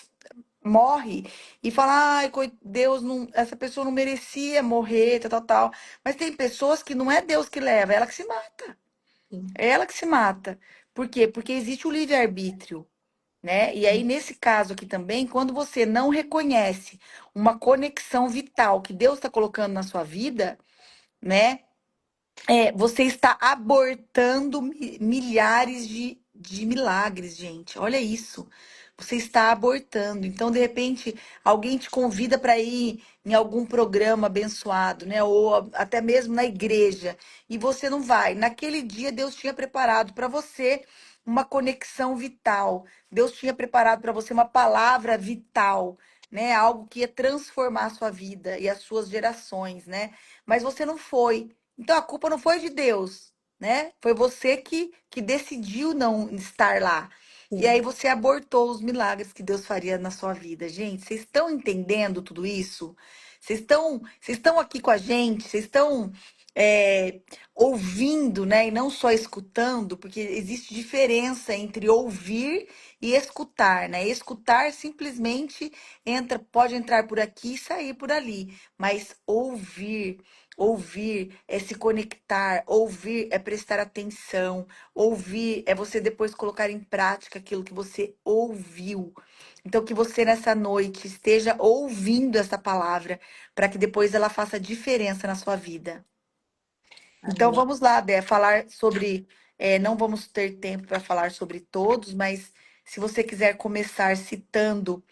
morre e fala, ai, Deus não, essa pessoa não merecia morrer, tal, tal, tal. Mas tem pessoas que não é Deus que leva, é ela que se mata. É ela que se mata. Por quê? Porque existe o livre-arbítrio. né? E aí, nesse caso aqui também, quando você não reconhece uma conexão vital que Deus está colocando na sua vida, né? Você está abortando milhares de milagres, gente. Olha isso. Você está abortando. Então, de repente, alguém te convida para ir em algum programa abençoado, né? Ou até mesmo na igreja, e você não vai. Naquele dia, Deus tinha preparado para você uma conexão vital. Deus tinha preparado para você uma palavra vital, né? Algo que ia transformar a sua vida e as suas gerações, né? Mas você não foi. Então a culpa não foi de Deus, né? Foi você que decidiu não estar lá. E aí Sim. você abortou os milagres que Deus faria na sua vida. Gente, vocês estão entendendo tudo isso? Vocês estão aqui com a gente? Vocês estão é, ouvindo, né? E não só escutando, porque existe diferença entre ouvir e escutar, né? Escutar simplesmente pode entrar por aqui e sair por ali, mas ouvir é se conectar, ouvir é prestar atenção, ouvir é você depois colocar em prática aquilo que você ouviu. Então, que você nessa noite esteja ouvindo essa palavra, para que depois ela faça diferença na sua vida. Então, Amém. vamos lá, Dé, falar sobre. Não vamos ter tempo para falar sobre todos, mas se você quiser começar citando.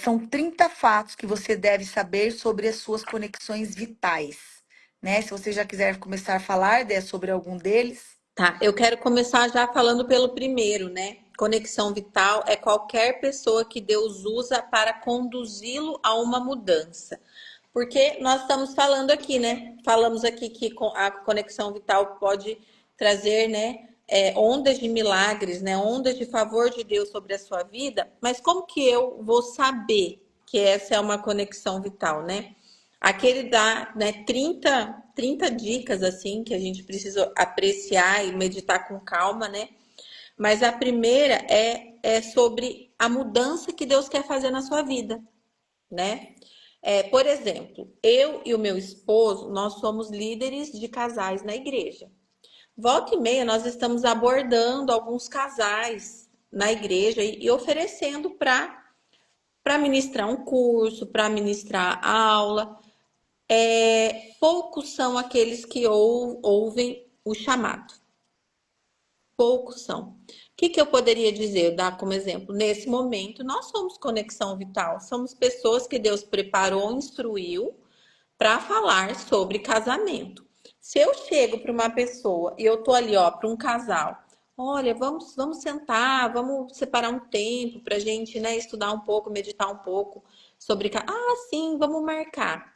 São 30 fatos que você deve saber sobre as suas conexões vitais, né? Se você já quiser começar a falar, sobre algum deles. Tá, eu quero começar já falando pelo primeiro, né? Conexão vital é qualquer pessoa que Deus usa para conduzi-lo a uma mudança. Porque nós estamos falando aqui, né? Falamos aqui que a conexão vital pode trazer, né? Ondas de milagres, né? Ondas de favor de Deus sobre a sua vida. Mas como que eu vou saber que essa é uma conexão vital, né? Aqui ele dá, né, trinta dicas, assim, que a gente precisa apreciar e meditar com calma, né? Mas a primeira é sobre a mudança que Deus quer fazer na sua vida, né? Por exemplo, eu e o meu esposo, nós somos líderes de casais na igreja. Volta e meia, nós estamos abordando alguns casais na igreja e oferecendo para ministrar um curso, para ministrar aula. Poucos são aqueles que ouvem o chamado. Poucos são. O que eu poderia dizer, dar como exemplo? Nesse momento, nós somos Conexão Vital, somos pessoas que Deus preparou, instruiu para falar sobre casamento. Se eu chego para uma pessoa e eu tô ali, ó, para um casal, olha, vamos sentar, vamos separar um tempo para a gente, né, estudar um pouco, meditar um pouco sobre. Ah, sim, vamos marcar.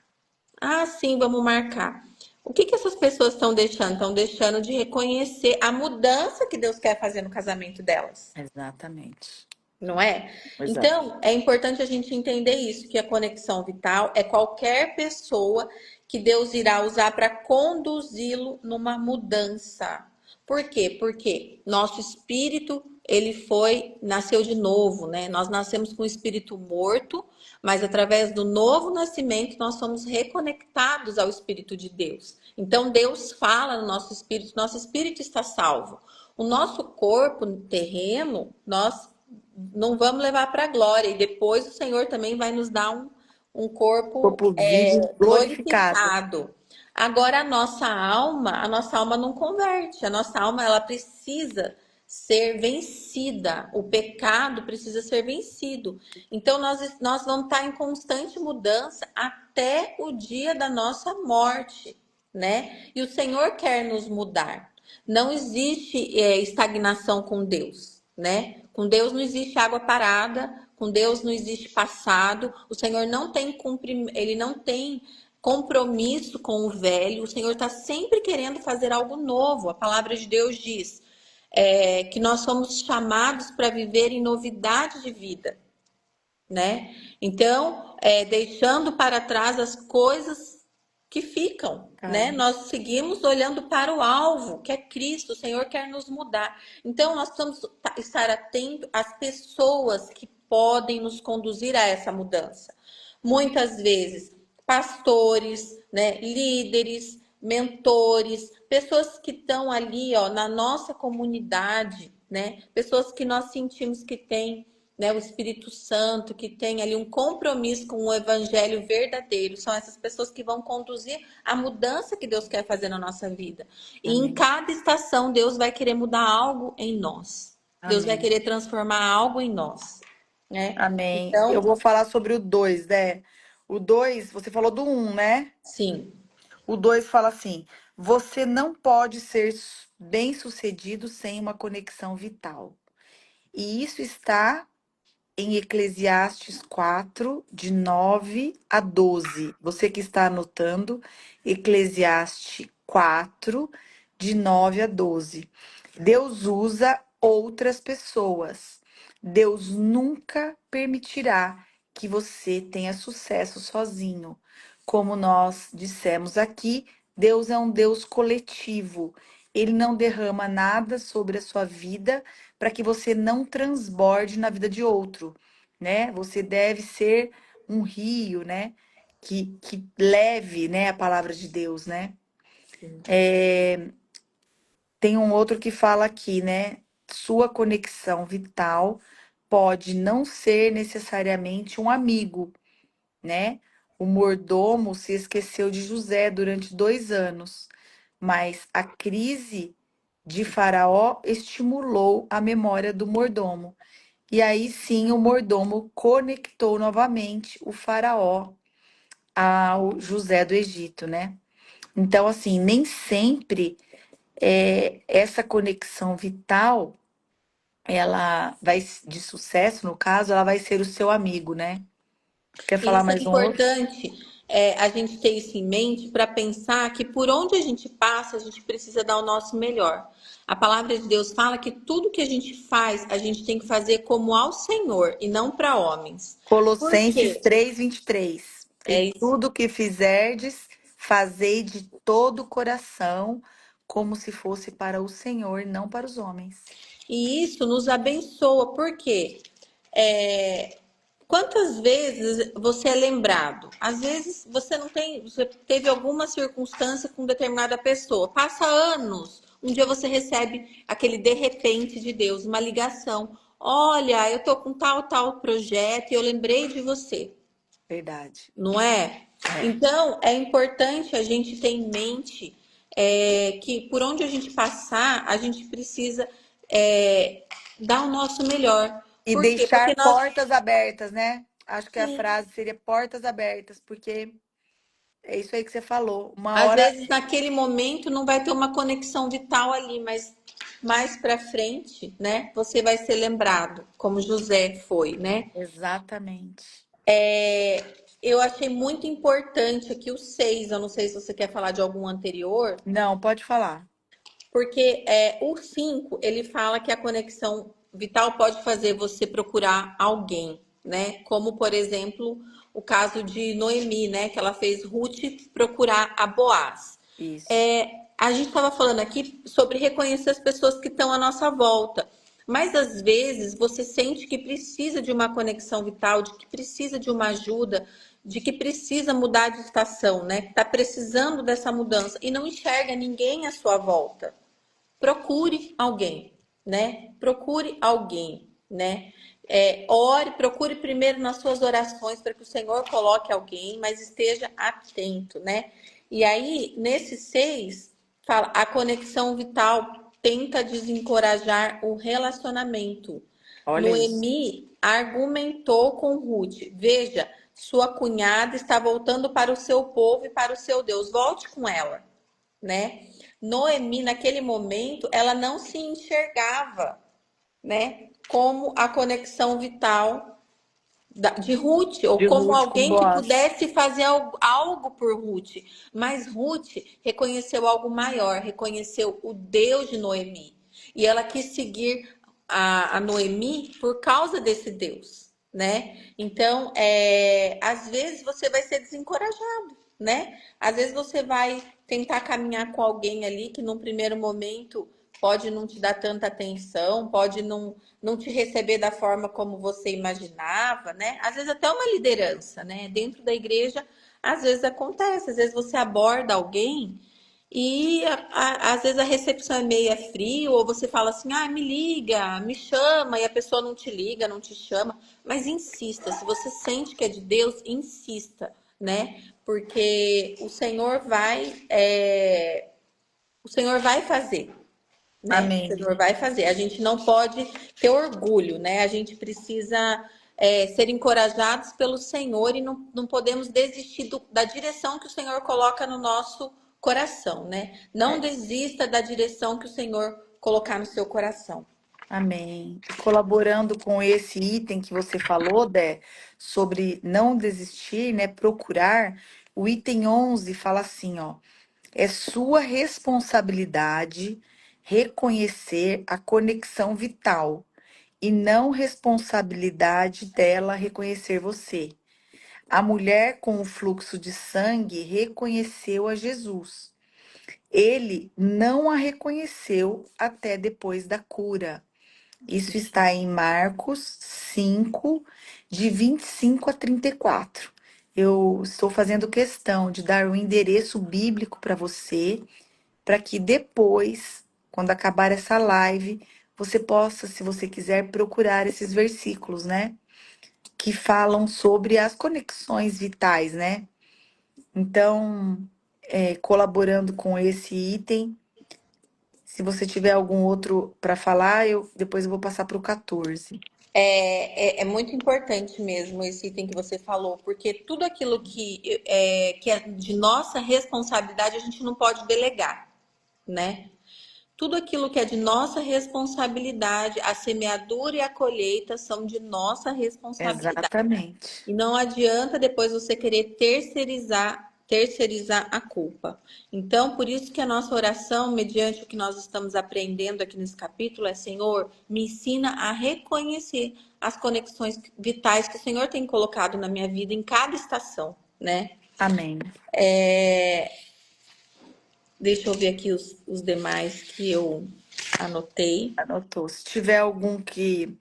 Ah, sim, vamos marcar. O que essas pessoas estão deixando? Estão deixando de reconhecer a mudança que Deus quer fazer no casamento delas, Exatamente. não é? Exato. Então, é importante a gente entender isso, que a conexão vital é qualquer pessoa que Deus irá usar para conduzi-lo numa mudança. Por quê? Porque nosso espírito, nasceu de novo, né? Nós nascemos com o espírito morto, mas através do novo nascimento nós somos reconectados ao espírito de Deus. Então Deus fala no nosso espírito está salvo. O nosso corpo terreno, nós não vamos levar para a glória. E depois o Senhor também vai nos dar um corpo Corpo vivo glorificado. glorificado. Agora a nossa alma não converte. A nossa alma ela precisa ser vencida. O pecado precisa ser vencido. Então nós vamos estar em constante mudança até o dia da nossa morte, né? E o Senhor quer nos mudar. Não existe estagnação com Deus, né? Com Deus não existe água parada, com Deus não existe passado. O Senhor não tem ele não tem compromisso com o velho. O Senhor está sempre querendo fazer algo novo. A palavra de Deus diz que nós somos chamados para viver em novidade de vida, né? Então, deixando para trás as coisas que ficam, né? Cara, Nós seguimos olhando para o alvo, que é Cristo. O Senhor quer nos mudar. Então, nós precisamos estar atentos às pessoas que podem nos conduzir a essa mudança. Muitas vezes, pastores, né? Líderes, mentores, pessoas que estão ali, ó, na nossa comunidade, né? Pessoas que nós sentimos que têm, né, o Espírito Santo, que tem ali um compromisso com o evangelho verdadeiro. São essas pessoas que vão conduzir a mudança que Deus quer fazer na nossa vida. E em Amém. cada estação, Deus vai querer mudar algo em nós. Deus vai Amém. querer transformar algo em nós, né? Amém. Eu Então, vou falar sobre o 2, né? O 2, você falou do um, né? sim. O 2 fala assim: você não pode ser bem-sucedido sem uma conexão vital. E isso está em Eclesiastes 4, de 9 a 12. Você que está anotando, Eclesiastes 4, de 9 a 12. Deus usa outras pessoas. Deus nunca permitirá que você tenha sucesso sozinho. Como nós dissemos aqui, Deus é um Deus coletivo. Ele não derrama nada sobre a sua vida para que você não transborde na vida de outro, né? Você deve ser um rio, né? Que leve, né, a palavra de Deus, né? Tem um outro que fala aqui, né? Sua conexão vital pode não ser necessariamente um amigo, né? O mordomo se esqueceu de José durante 2 anos, mas a crise de Faraó estimulou a memória do mordomo. E aí sim o mordomo conectou novamente o Faraó ao José do Egito, né? Então, assim, nem sempre essa conexão vital, ela vai de sucesso, no caso, ela vai ser o seu amigo, né? Quer E falar isso é mais um outro? importante, a gente ter isso em mente para pensar que por onde a gente passa, a gente precisa dar o nosso melhor. A palavra de Deus fala que tudo que a gente faz, a gente tem que fazer como ao Senhor e não para homens. Por Colossenses quê? 3:23. E É isso. tudo que fizerdes, fazei de todo o coração, como se fosse para o Senhor, não para os homens. E isso nos abençoa, porque é, quantas vezes você é lembrado? Às vezes você não tem, você teve alguma circunstância com determinada pessoa, passa anos, um dia você recebe aquele de repente de Deus, uma ligação. Olha, eu tô com tal projeto e eu lembrei de você, Verdade. não é? É. Então, é importante a gente ter em mente que por onde a gente passar, a gente precisa é, dar o nosso melhor. E Por quê? Porque deixar nós, portas abertas, né? Acho que a sim, frase seria portas abertas, porque é isso aí que você falou. Uma às hora. vezes naquele momento não vai ter uma conexão vital ali, mas mais para frente, né, você vai ser lembrado, como José foi, né? Exatamente. Eu achei muito importante aqui o 6. Eu não sei se você quer falar de algum anterior. Não, pode falar. Porque o 5 ele fala que a conexão vital pode fazer você procurar alguém, né? Como, por exemplo, o caso de Noemi, né? Que ela fez Ruth procurar a Boaz. Isso. A gente estava falando aqui sobre reconhecer as pessoas que estão à nossa volta. Mas às vezes você sente que precisa de uma conexão vital, de que precisa de uma ajuda, de que precisa mudar de estação, né? Que está precisando dessa mudança e não enxerga ninguém à sua volta. Procure alguém, né? Procure alguém, né? Ore, procure primeiro nas suas orações para que o Senhor coloque alguém, mas esteja atento, né? E aí, nesse 6, fala, a conexão vital tenta desencorajar o relacionamento. Olha isso. Noemi argumentou com Ruth. Veja, sua cunhada está voltando para o seu povo e para o seu Deus. Volte com ela, né? Noemi, naquele momento, ela não se enxergava, né, como a conexão vital de Ruth, ou De como Ruth com alguém que Boaz. pudesse fazer algo por Ruth. Mas Ruth reconheceu algo maior, reconheceu o Deus de Noemi. E ela quis seguir a Noemi por causa desse Deus, né? Então, às vezes você vai ser desencorajado, né? Às vezes você vai tentar caminhar com alguém ali que num primeiro momento pode não te dar tanta atenção, pode não te receber da forma como você imaginava, né? Às vezes até uma liderança, né? Dentro da igreja, às vezes acontece, às vezes você aborda alguém e às vezes a recepção é meia fria, ou você fala assim, ah, me liga, me chama, e a pessoa não te liga, não te chama, mas insista, se você sente que é de Deus, insista, né? Porque o Senhor vai fazer, né? O Amém. Senhor vai fazer. A gente não pode ter orgulho, né? A gente precisa ser encorajados pelo Senhor e não podemos desistir da direção que o Senhor coloca no nosso coração, né? Não É, desista da direção que o Senhor colocar no seu coração. amém. E colaborando com esse item que você falou, Dé, sobre não desistir, né, procurar, o item 11 fala assim, ó, é sua responsabilidade reconhecer a conexão vital e não responsabilidade dela reconhecer você. A mulher com o fluxo de sangue reconheceu a Jesus. Ele não a reconheceu até depois da cura. Isso está em Marcos 5, de 25 a 34. Eu estou fazendo questão de dar o endereço bíblico para você, para que depois, quando acabar essa live, você possa, se você quiser, procurar esses versículos, né? Que falam sobre as conexões vitais, né? Então, colaborando com esse item, se você tiver algum outro para falar, depois eu vou passar para o 14. É muito importante mesmo esse item que você falou, porque tudo aquilo que é de nossa responsabilidade a gente não pode delegar, né? Tudo aquilo que é de nossa responsabilidade, a semeadura e a colheita são de nossa responsabilidade. Exatamente. E não adianta depois você querer terceirizar a culpa. Então, por isso que a nossa oração, mediante o que nós estamos aprendendo aqui nesse capítulo, é: Senhor, me ensina a reconhecer as conexões vitais que o Senhor tem colocado na minha vida em cada estação, né? Amém. Deixa eu ver aqui os demais que eu anotei. Anotou. Se tiver algum que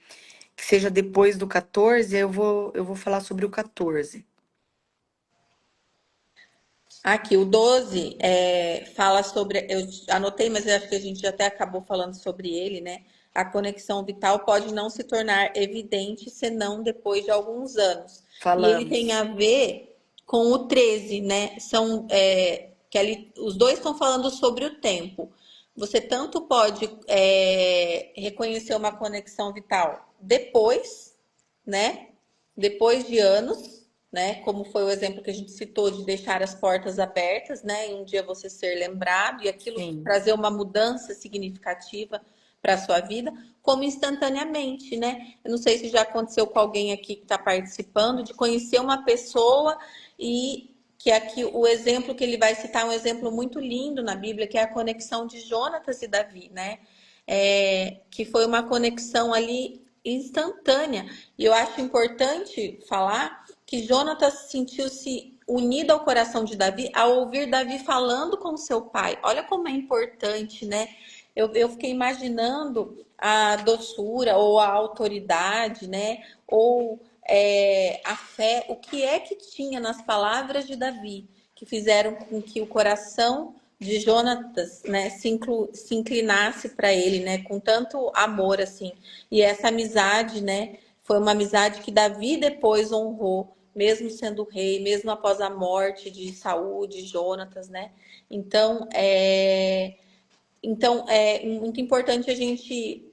seja depois do 14, eu vou falar sobre o 14. Aqui, o 12 fala sobre. Eu anotei, mas eu acho que a gente já até acabou falando sobre ele, né? A conexão vital pode não se tornar evidente senão depois de alguns anos. E ele tem Falamos. a ver com o 13, né? Que ali, os dois estão falando sobre o tempo. Você tanto pode reconhecer uma conexão vital depois, né? Depois de anos, né? Como foi o exemplo que a gente citou de deixar as portas abertas, né? E um dia você ser lembrado e aquilo Sim. trazer uma mudança significativa para a sua vida, como instantaneamente, né? Eu não sei se já aconteceu com alguém aqui que está participando de conhecer uma pessoa e que aqui o exemplo que ele vai citar é um exemplo muito lindo na Bíblia, que é a conexão de Jonatas e Davi, né? Que foi uma conexão ali instantânea. E eu acho importante falar que Jonatas sentiu-se unido ao coração de Davi ao ouvir Davi falando com seu pai. Olha como é importante, né? Eu fiquei imaginando a doçura ou a autoridade, né? Ou a fé, o que é que tinha nas palavras de Davi que fizeram com que o coração de Jonatas, né, se inclinasse para ele, né, com tanto amor assim. E essa amizade, né, foi uma amizade que Davi depois honrou, mesmo sendo rei, mesmo após a morte de Saul, de Jonatas, né? Então, é muito importante a gente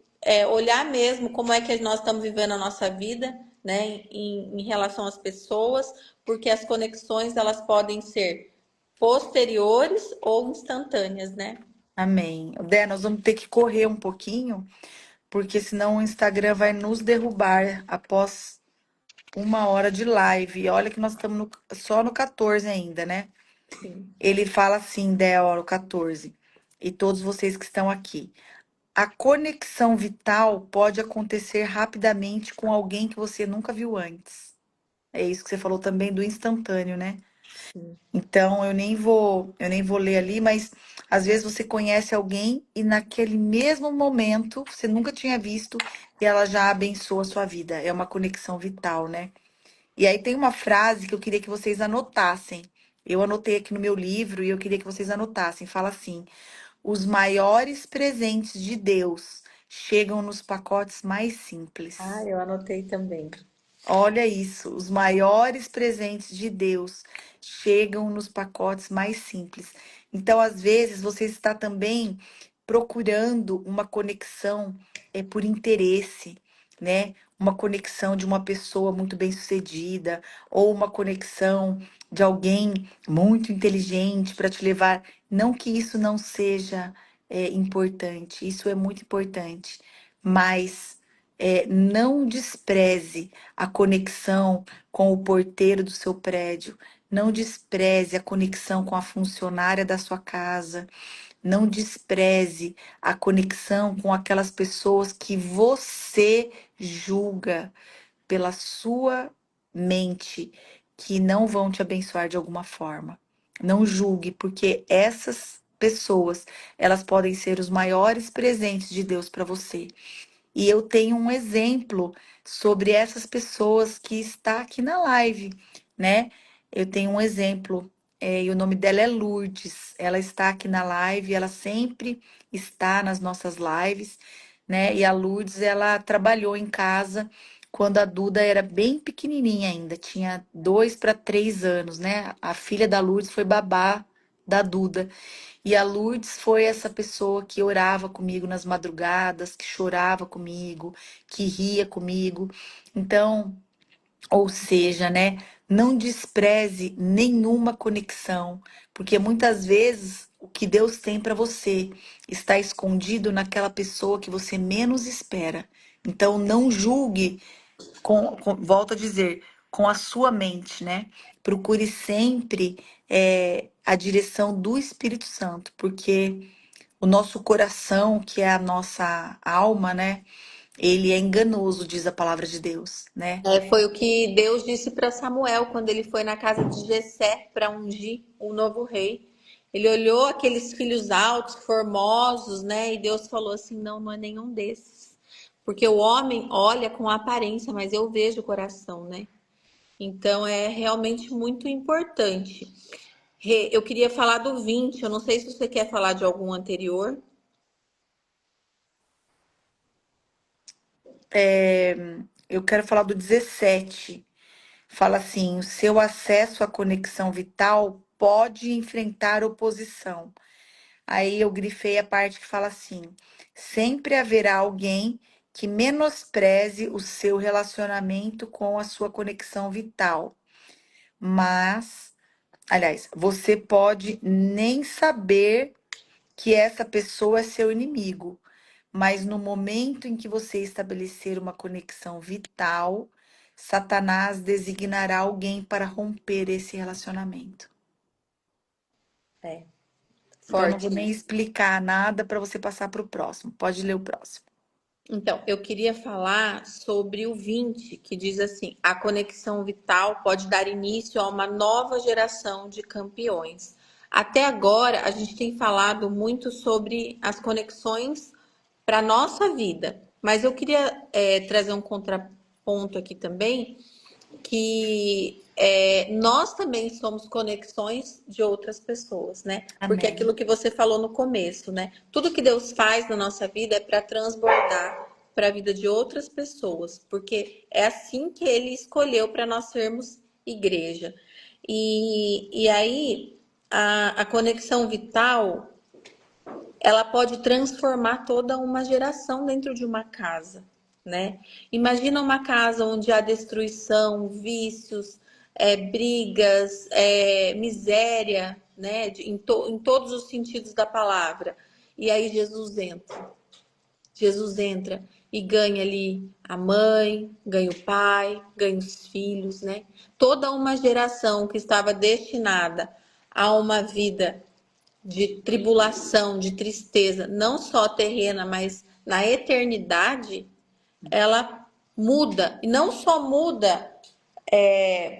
olhar mesmo como é que nós estamos vivendo a nossa vida, né, em relação às pessoas, porque as conexões elas podem ser posteriores ou instantâneas, né? Amém. Dé, nós vamos ter que correr um pouquinho, porque senão o Instagram vai nos derrubar após 1 hora de live. E olha que nós estamos só no 14 ainda, né? Sim. Ele fala assim, Dé, ó, o 14. E todos vocês que estão aqui. A conexão vital pode acontecer rapidamente com alguém que você nunca viu antes. É isso que você falou também do instantâneo, né? Então eu nem vou ler ali, mas às vezes você conhece alguém e naquele mesmo momento você nunca tinha visto e ela já abençoa a sua vida. É uma conexão vital, né? E aí tem uma frase que eu queria que vocês anotassem, Eu anotei aqui no meu livro e eu queria que vocês anotassem. Fala assim: os maiores presentes de Deus chegam nos pacotes mais Ah, simples. eu anotei também. Olha isso, os maiores presentes de Deus chegam nos pacotes mais simples. Então, às vezes, você está também procurando uma conexão por interesse, né? Uma conexão de uma pessoa muito bem-sucedida, ou uma conexão de alguém muito inteligente para te levar. Não que isso não seja importante, isso é muito importante, mas não despreze a conexão com o porteiro do seu prédio, não despreze a conexão com a funcionária da sua casa, não despreze a conexão com aquelas pessoas que você julga pela sua mente que não vão te abençoar de alguma forma. Não julgue, porque essas pessoas, elas podem ser os maiores presentes de Deus para você. E eu tenho um exemplo sobre essas pessoas que está aqui na live, né? Eu tenho um exemplo, e o nome dela é Lourdes. Ela está aqui na live, ela sempre está nas nossas lives, né? E a Lourdes, ela trabalhou em casa quando a Duda era bem pequenininha ainda, tinha 2 para 3 anos, né? A filha da Lourdes foi babá da Duda. E a Lourdes foi essa pessoa que orava comigo nas madrugadas, que chorava comigo, que ria comigo. Então, ou seja, né, não despreze nenhuma conexão, porque muitas vezes o que Deus tem para você está escondido naquela pessoa que você menos espera. Então, não julgue volto a dizer, com a sua mente, né? Procure sempre a direção do Espírito Santo, porque o nosso coração, que é a nossa alma, né? Ele é enganoso, diz a palavra de Deus, né? Foi o que Deus disse para Samuel quando ele foi na casa de Jessé para ungir o novo rei. Ele olhou aqueles filhos altos, formosos, né? E Deus falou assim: não, não é nenhum desses. Porque o homem olha com a aparência, mas eu vejo o coração, né? Então é realmente muito importante. Eu queria falar do 20, eu não sei se você quer falar de algum anterior. É, eu quero falar do 17. Fala assim: o seu acesso à conexão vital pode enfrentar oposição. Aí eu grifei a parte que fala assim: sempre haverá alguém que menospreze o seu relacionamento com a sua conexão vital. Mas, aliás, você pode nem saber que essa pessoa é seu inimigo, mas no momento em que você estabelecer uma conexão vital, Satanás designará alguém para romper esse relacionamento. É, Então, eu não vou forte nem isso. explicar nada para você passar para o próximo. Pode ler o próximo. Então, eu queria falar sobre o 20, que diz assim: a conexão vital pode dar início a uma nova geração de campeões. Até agora, a gente tem falado muito sobre as conexões para a nossa vida, mas eu queria trazer um contraponto aqui também, que nós também somos conexões de outras pessoas, né? Porque aquilo Amém. que você falou no começo, né? Tudo que Deus faz na nossa vida é para transbordar para a vida de outras pessoas, porque é assim que Ele escolheu para nós sermos igreja. E aí, a conexão vital, ela pode transformar toda uma geração dentro de uma casa, né? Imagina uma casa onde há destruição, vícios, brigas, miséria, né? Em todos os sentidos da palavra. E aí Jesus entra. Jesus entra e ganha ali a mãe, ganha o pai, ganha os filhos, né? Toda uma geração que estava destinada a uma vida de tribulação, de tristeza, não só terrena, mas na eternidade, ela muda. E não só muda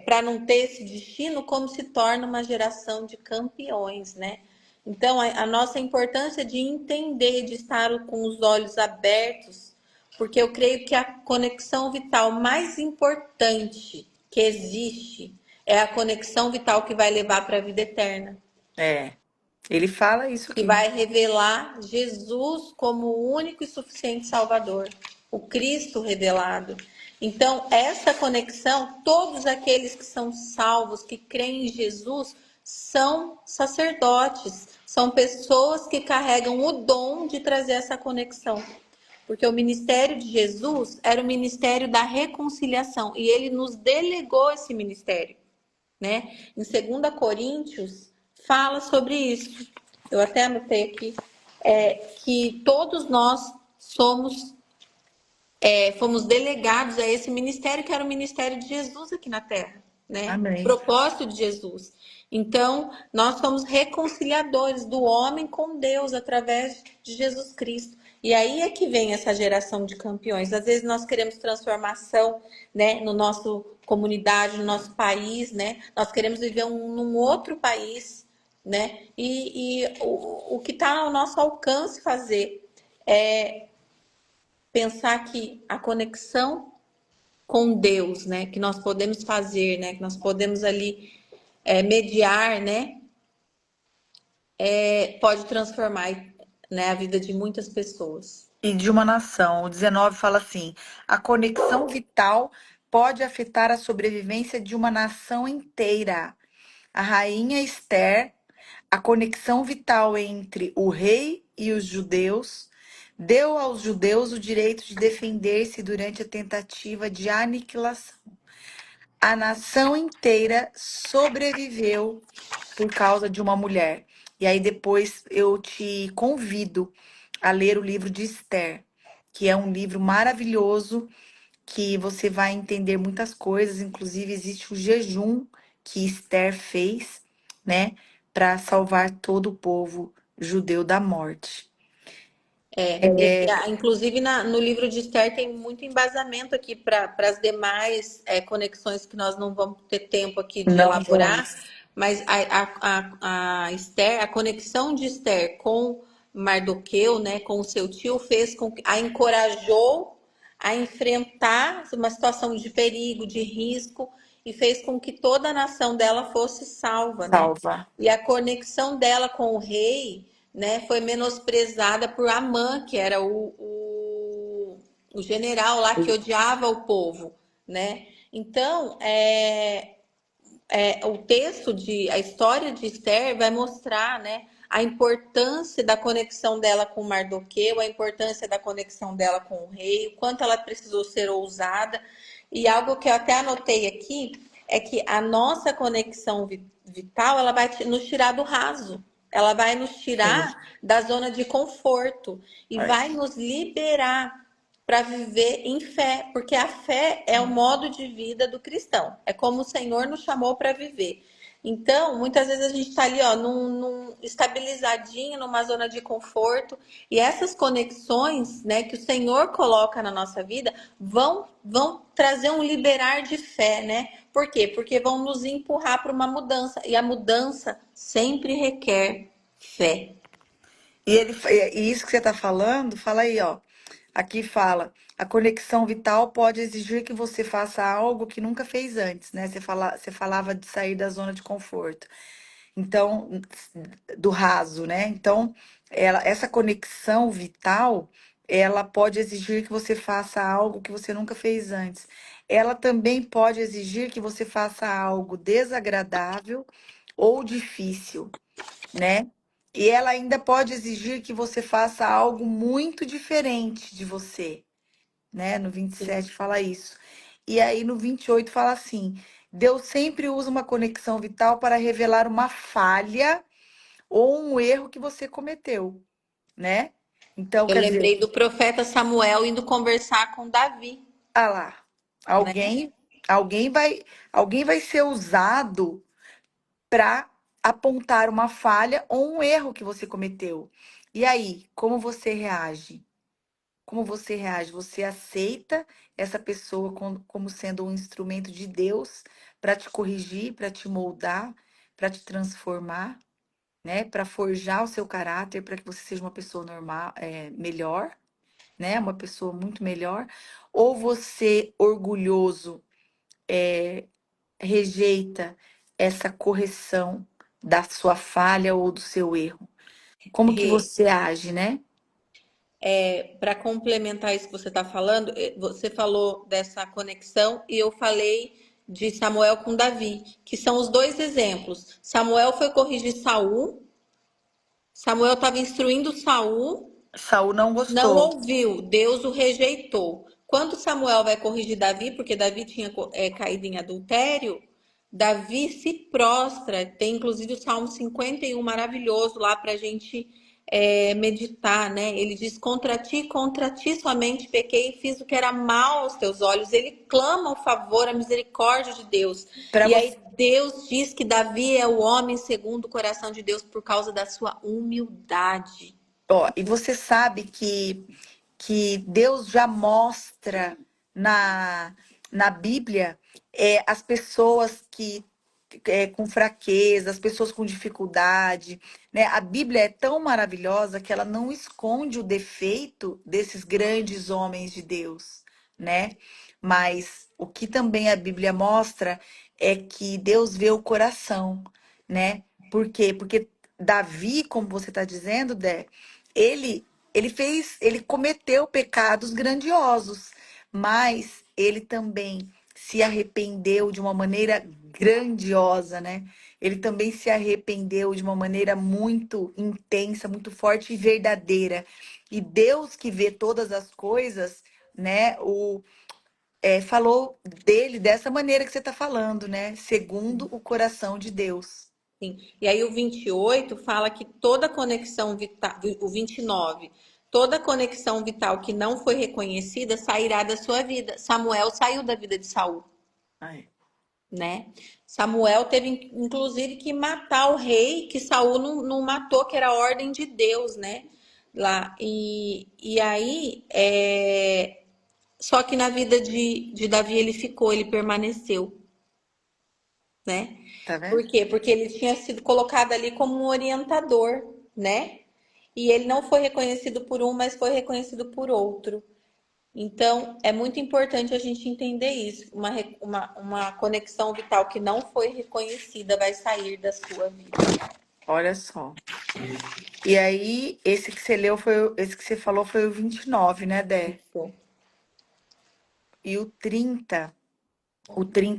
para não ter esse destino, como se torna uma geração de campeões, né? Então, a nossa importância de entender, de estar com os olhos abertos, porque eu creio que a conexão vital mais importante que existe É a conexão vital que vai levar para a vida eterna, É, ele fala isso que aqui. vai revelar Jesus como o único e suficiente Salvador, o Cristo revelado. Então, essa conexão, todos aqueles que são salvos, que creem em Jesus, são sacerdotes, são pessoas que carregam o dom de trazer essa conexão. Porque o ministério de Jesus era o ministério da reconciliação e ele nos delegou esse ministério, né? Em 2 Coríntios fala sobre isso. Eu até anotei aqui que todos nós somos fomos delegados a esse ministério que era o ministério de Jesus aqui na Terra, né? O Amém. propósito de Jesus. Então, nós somos reconciliadores do homem com Deus através de Jesus Cristo. E aí é que vem essa geração de campeões. Às vezes nós queremos transformação, né, no nosso comunidade, no nosso país, né? Nós queremos viver num outro país, né? E o que está ao nosso alcance fazer é pensar que a conexão com Deus, né, que nós podemos fazer, né, que nós podemos ali mediar, né, pode transformar, né, a vida de muitas pessoas. E de uma nação. O 19 fala assim: a conexão vital pode afetar a sobrevivência de uma nação inteira. A rainha Esther, a conexão vital entre o rei e os judeus, deu aos judeus o direito de defender-se durante a tentativa de aniquilação. A nação inteira sobreviveu por causa de uma mulher. E aí depois eu te convido a ler o livro de Esther, que é um livro maravilhoso que você vai entender muitas coisas, inclusive existe o jejum que Esther fez, né, para salvar todo o povo judeu da morte. Inclusive no livro de Esther tem muito embasamento aqui para as demais conexões que nós não vamos ter tempo aqui de Não elaborar, vamos. mas a Esther, a conexão de Esther com Mardoqueu, né, com o seu tio, fez com que a encorajou a enfrentar uma situação de perigo, de risco, e fez com que toda a nação dela fosse salva, né? Salva. E a conexão dela com o rei, né, foi menosprezada por Amã, que era o general lá que odiava o povo, né? Então, o texto a história de Esther vai mostrar, né, a importância da conexão dela com Mardoqueu, a importância da conexão dela com o rei, o quanto ela precisou ser ousada. E algo que eu até anotei aqui é que a nossa conexão vital, ela vai nos tirar do raso. Ela vai nos Sim. tirar da zona de conforto e Ai. vai nos liberar para viver em fé, porque a fé é o modo de vida do cristão. É como o Senhor nos chamou para viver. Então, muitas vezes a gente está ali, ó, num estabilizadinho, numa zona de conforto, e essas conexões, né, que o Senhor coloca na nossa vida, vão trazer um liberar de fé, né? Por quê? Porque vão nos empurrar para uma mudança, e a mudança sempre requer fé. E isso que você está falando, fala aí, ó. Aqui fala, a conexão vital pode exigir que você faça algo que nunca fez antes, né? Você falava de sair da zona de conforto. Então, do raso, né? Então, essa conexão vital, ela pode exigir que você faça algo que você nunca fez antes. Ela também pode exigir que você faça algo desagradável ou difícil, né? E ela ainda pode exigir que você faça algo muito diferente de você, né? No 27 fala isso. E aí no 28 fala assim: Deus sempre usa uma conexão vital para revelar uma falha ou um erro que você cometeu, né? Então, Eu quer dizer, lembrei do profeta Samuel indo conversar com Davi, ah lá, né? alguém, alguém vai, alguém vai ser usado para apontar uma falha ou um erro que você cometeu. E aí, como você reage? Como você reage? Você aceita essa pessoa como sendo um instrumento de Deus para te corrigir, para te moldar, para te transformar, né? Para forjar o seu caráter, para que você seja uma pessoa normal, melhor, né? Uma pessoa muito melhor. Ou você, orgulhoso, rejeita essa correção da sua falha ou do seu erro? Como que Rê, você age, né? para complementar isso que você está falando, você falou dessa conexão e eu falei de Samuel com Davi, que são os dois exemplos. Samuel foi corrigir Saul, Samuel estava instruindo Saul. Saul não Não gostou. ouviu, Deus o rejeitou. Quando Samuel vai corrigir Davi, porque Davi tinha caído em adultério, Davi se prostra. Tem inclusive o Salmo 51 maravilhoso lá para a gente meditar, né? Ele diz: contra ti somente pequei e fiz o que era mal aos teus olhos. Ele clama o favor, a misericórdia de Deus. Para E aí você, Deus diz que Davi é o homem segundo o coração de Deus por causa da sua humildade. ó, e você sabe que Deus já mostra na, na Bíblia as pessoas que com fraqueza, as pessoas com dificuldade, né? A Bíblia é tão maravilhosa que ela não esconde o defeito desses grandes homens de Deus, né? Mas o que também a Bíblia mostra é que Deus vê o coração, né? Por quê? Porque Davi, como você está dizendo, Dé, ele cometeu pecados grandiosos, mas ele também se arrependeu de uma maneira grandiosa, né? Ele também se arrependeu de uma maneira muito intensa, muito forte e verdadeira. E Deus que vê todas as coisas, né? Falou dele dessa maneira que você está falando, né? Segundo o coração de Deus. Sim. E aí o 28 fala que toda conexão vital, o 29, toda conexão vital que não foi reconhecida sairá da sua vida. Samuel saiu da vida de Saul, Ai, né? Samuel teve inclusive que matar o rei que Saul não matou, que era a ordem de Deus, né? Lá. E aí, só que na vida de Davi ele ficou, ele permaneceu, né? tá Por vendo? quê? Porque ele tinha sido colocado ali como um orientador, né? E ele não foi reconhecido por um, mas foi reconhecido por outro. Então, é muito importante a gente entender isso. Uma conexão vital que não foi reconhecida vai sair da sua vida. Olha só. E aí, esse que você leu foi, esse que você falou foi o 29, né, Dé? Isso. E o trinta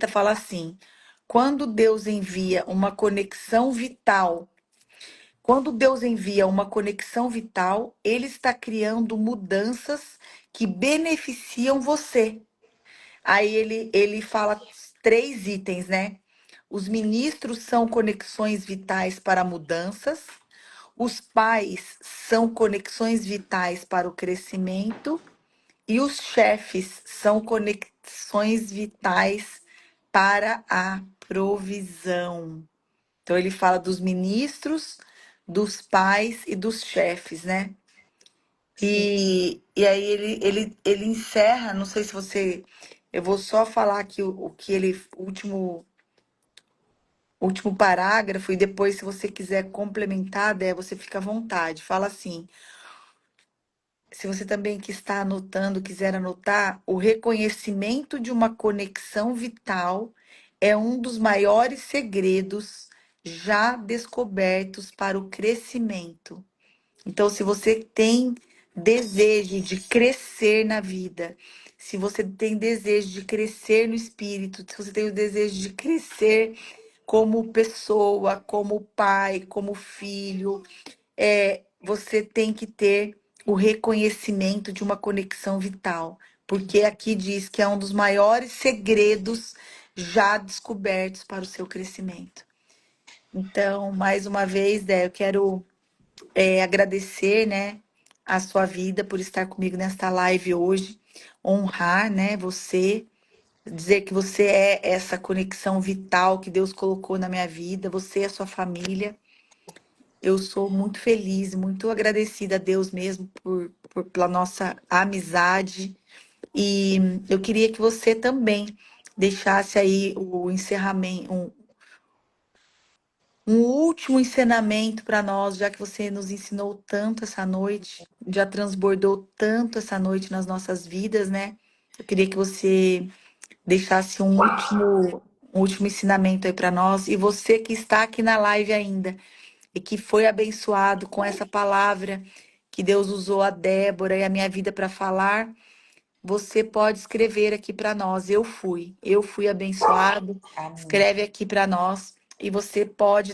fala assim: quando Deus envia uma conexão vital, quando Deus envia uma conexão vital, ele está criando mudanças que beneficiam você. Aí ele fala três itens, né? Os ministros são conexões vitais para mudanças, os pais são conexões vitais para o crescimento e os chefes são conexões vitais para a provisão. Então ele fala dos ministros, dos pais e dos chefes, né? Sim. E aí ele encerra, não sei se você. Eu vou só falar aqui o que ele. O último parágrafo, e depois, se você quiser complementar, Dé, você fica à vontade. Fala assim: se você também que está anotando, quiser anotar, o reconhecimento de uma conexão vital é um dos maiores segredos já descobertos para o crescimento. Então, se você tem desejo de crescer na vida, se você tem desejo de crescer no espírito, se você tem o desejo de crescer como pessoa, como pai, como filho, você tem que ter o reconhecimento de uma conexão vital, porque aqui diz que é um dos maiores segredos já descobertos para o seu crescimento. Então, mais uma vez, Dé, eu quero agradecer, né, a sua vida por estar comigo nesta live hoje, honrar, né, você, dizer que você é essa conexão vital que Deus colocou na minha vida, você e a sua família. Eu sou muito feliz, muito agradecida a Deus mesmo pela nossa amizade. E eu queria que você também deixasse aí o encerramento, um último ensinamento para nós, já que você nos ensinou tanto essa noite, já transbordou tanto essa noite nas nossas vidas, né? Eu queria que você deixasse um último ensinamento aí para nós. E você que está aqui na live ainda e que foi abençoado com essa palavra que Deus usou a Débora e a minha vida para falar, você pode escrever aqui para nós. Eu fui abençoado. Amém. Escreve aqui para nós e você pode,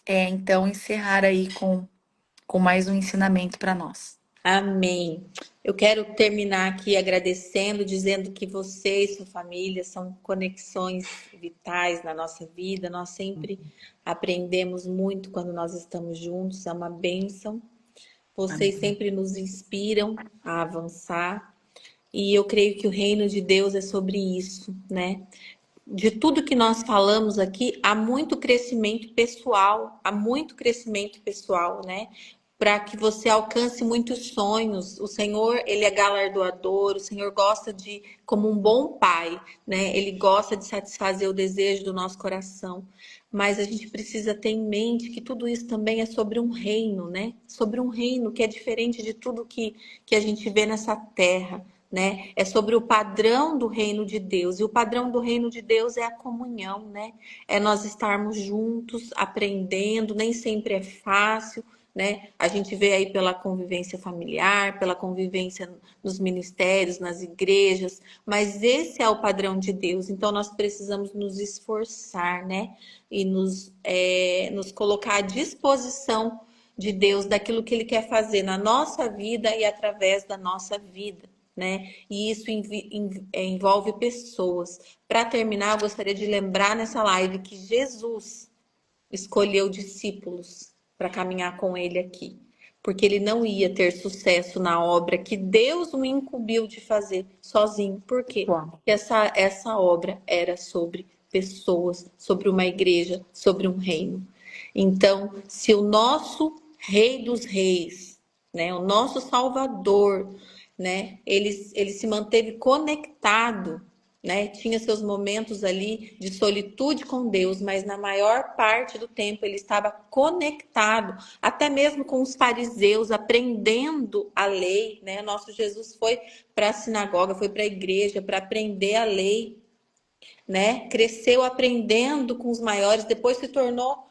então, encerrar aí com mais um ensinamento para nós. Amém. Eu quero terminar aqui agradecendo, dizendo que você e sua família são conexões vitais na nossa vida. Nós sempre aprendemos muito quando nós estamos juntos, é uma bênção. Vocês Amém. sempre nos inspiram a avançar. E eu creio que o reino de Deus é sobre isso, né? De tudo que nós falamos aqui, há muito crescimento pessoal, há muito crescimento pessoal, né? Para que você alcance muitos sonhos. O Senhor, ele é galardoador, o Senhor gosta de, como um bom pai, né? Ele gosta de satisfazer o desejo do nosso coração. Mas a gente precisa ter em mente que tudo isso também é sobre um reino, né? Sobre um reino que é diferente de tudo que a gente vê nessa terra, né? É sobre o padrão do reino de Deus. E o padrão do reino de Deus é a comunhão, né? É nós estarmos juntos, aprendendo, nem sempre é fácil, né? A gente vê aí pela convivência familiar, pela convivência nos ministérios, nas igrejas, mas esse é o padrão de Deus. Então nós precisamos nos esforçar, né? E nos colocar à disposição de Deus, daquilo que Ele quer fazer na nossa vida e através da nossa vida, né? E isso envolve pessoas. Para terminar, eu gostaria de lembrar nessa live que Jesus escolheu discípulos para caminhar com ele aqui, porque ele não ia ter sucesso na obra que Deus o incumbiu de fazer sozinho. Por quê? Uau. Porque essa obra era sobre pessoas, sobre uma igreja, sobre um reino. Então, se o nosso Rei dos Reis, né, o nosso Salvador, né, ele se manteve conectado, né? Tinha seus momentos ali de solitude com Deus, mas na maior parte do tempo ele estava conectado, até mesmo com os fariseus, aprendendo a lei, né? Nosso Jesus foi para a sinagoga, foi para a igreja para aprender a lei, né? Cresceu aprendendo com os maiores, depois se tornou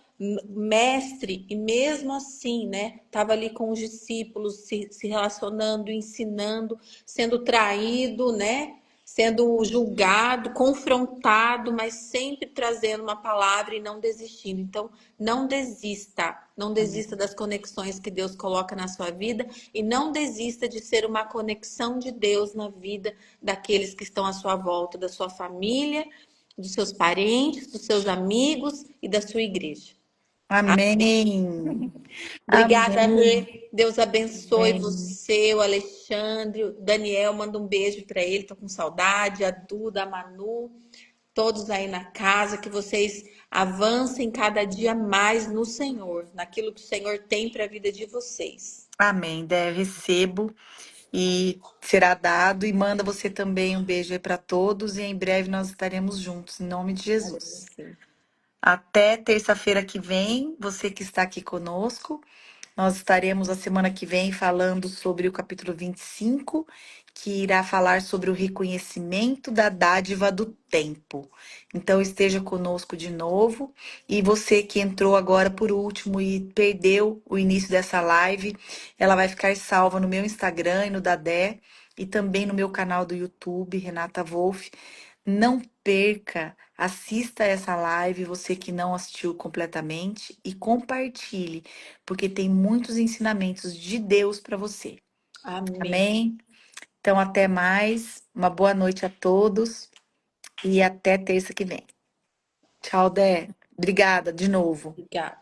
mestre e mesmo assim, né? Estava ali com os discípulos, se relacionando, ensinando, sendo traído, né? Sendo julgado, confrontado, mas sempre trazendo uma palavra e não desistindo. Então, não desista, não desista das conexões que Deus coloca na sua vida e não desista de ser uma conexão de Deus na vida daqueles que estão à sua volta, da sua família, dos seus parentes, dos seus amigos e da sua igreja. Amém. Obrigada, Amém. Rê. Deus abençoe Amém. você, o Alexandre, o Daniel, manda um beijo para ele, tô com saudade, a Duda, a Manu, todos aí na casa, que vocês avancem cada dia mais no Senhor, naquilo que o Senhor tem para a vida de vocês. Amém. Recebo e será dado. E manda você também um beijo aí para todos. E em breve nós estaremos juntos, em nome de Amém, Jesus. sim. Até terça-feira que vem, você que está aqui conosco. Nós estaremos a semana que vem falando sobre o capítulo 25, que irá falar sobre o reconhecimento da dádiva do tempo. Então, esteja conosco de novo. E você que entrou agora por último e perdeu o início dessa live, ela vai ficar salva no meu Instagram e no da Dé, e também no meu canal do YouTube, Renata Wolff. Não perca, assista essa live, você que não assistiu completamente, e compartilhe, porque tem muitos ensinamentos de Deus para você. Amém. Amém? Então, até mais. Uma boa noite a todos e até terça que vem. Tchau, Dé. Obrigada de novo. Obrigada.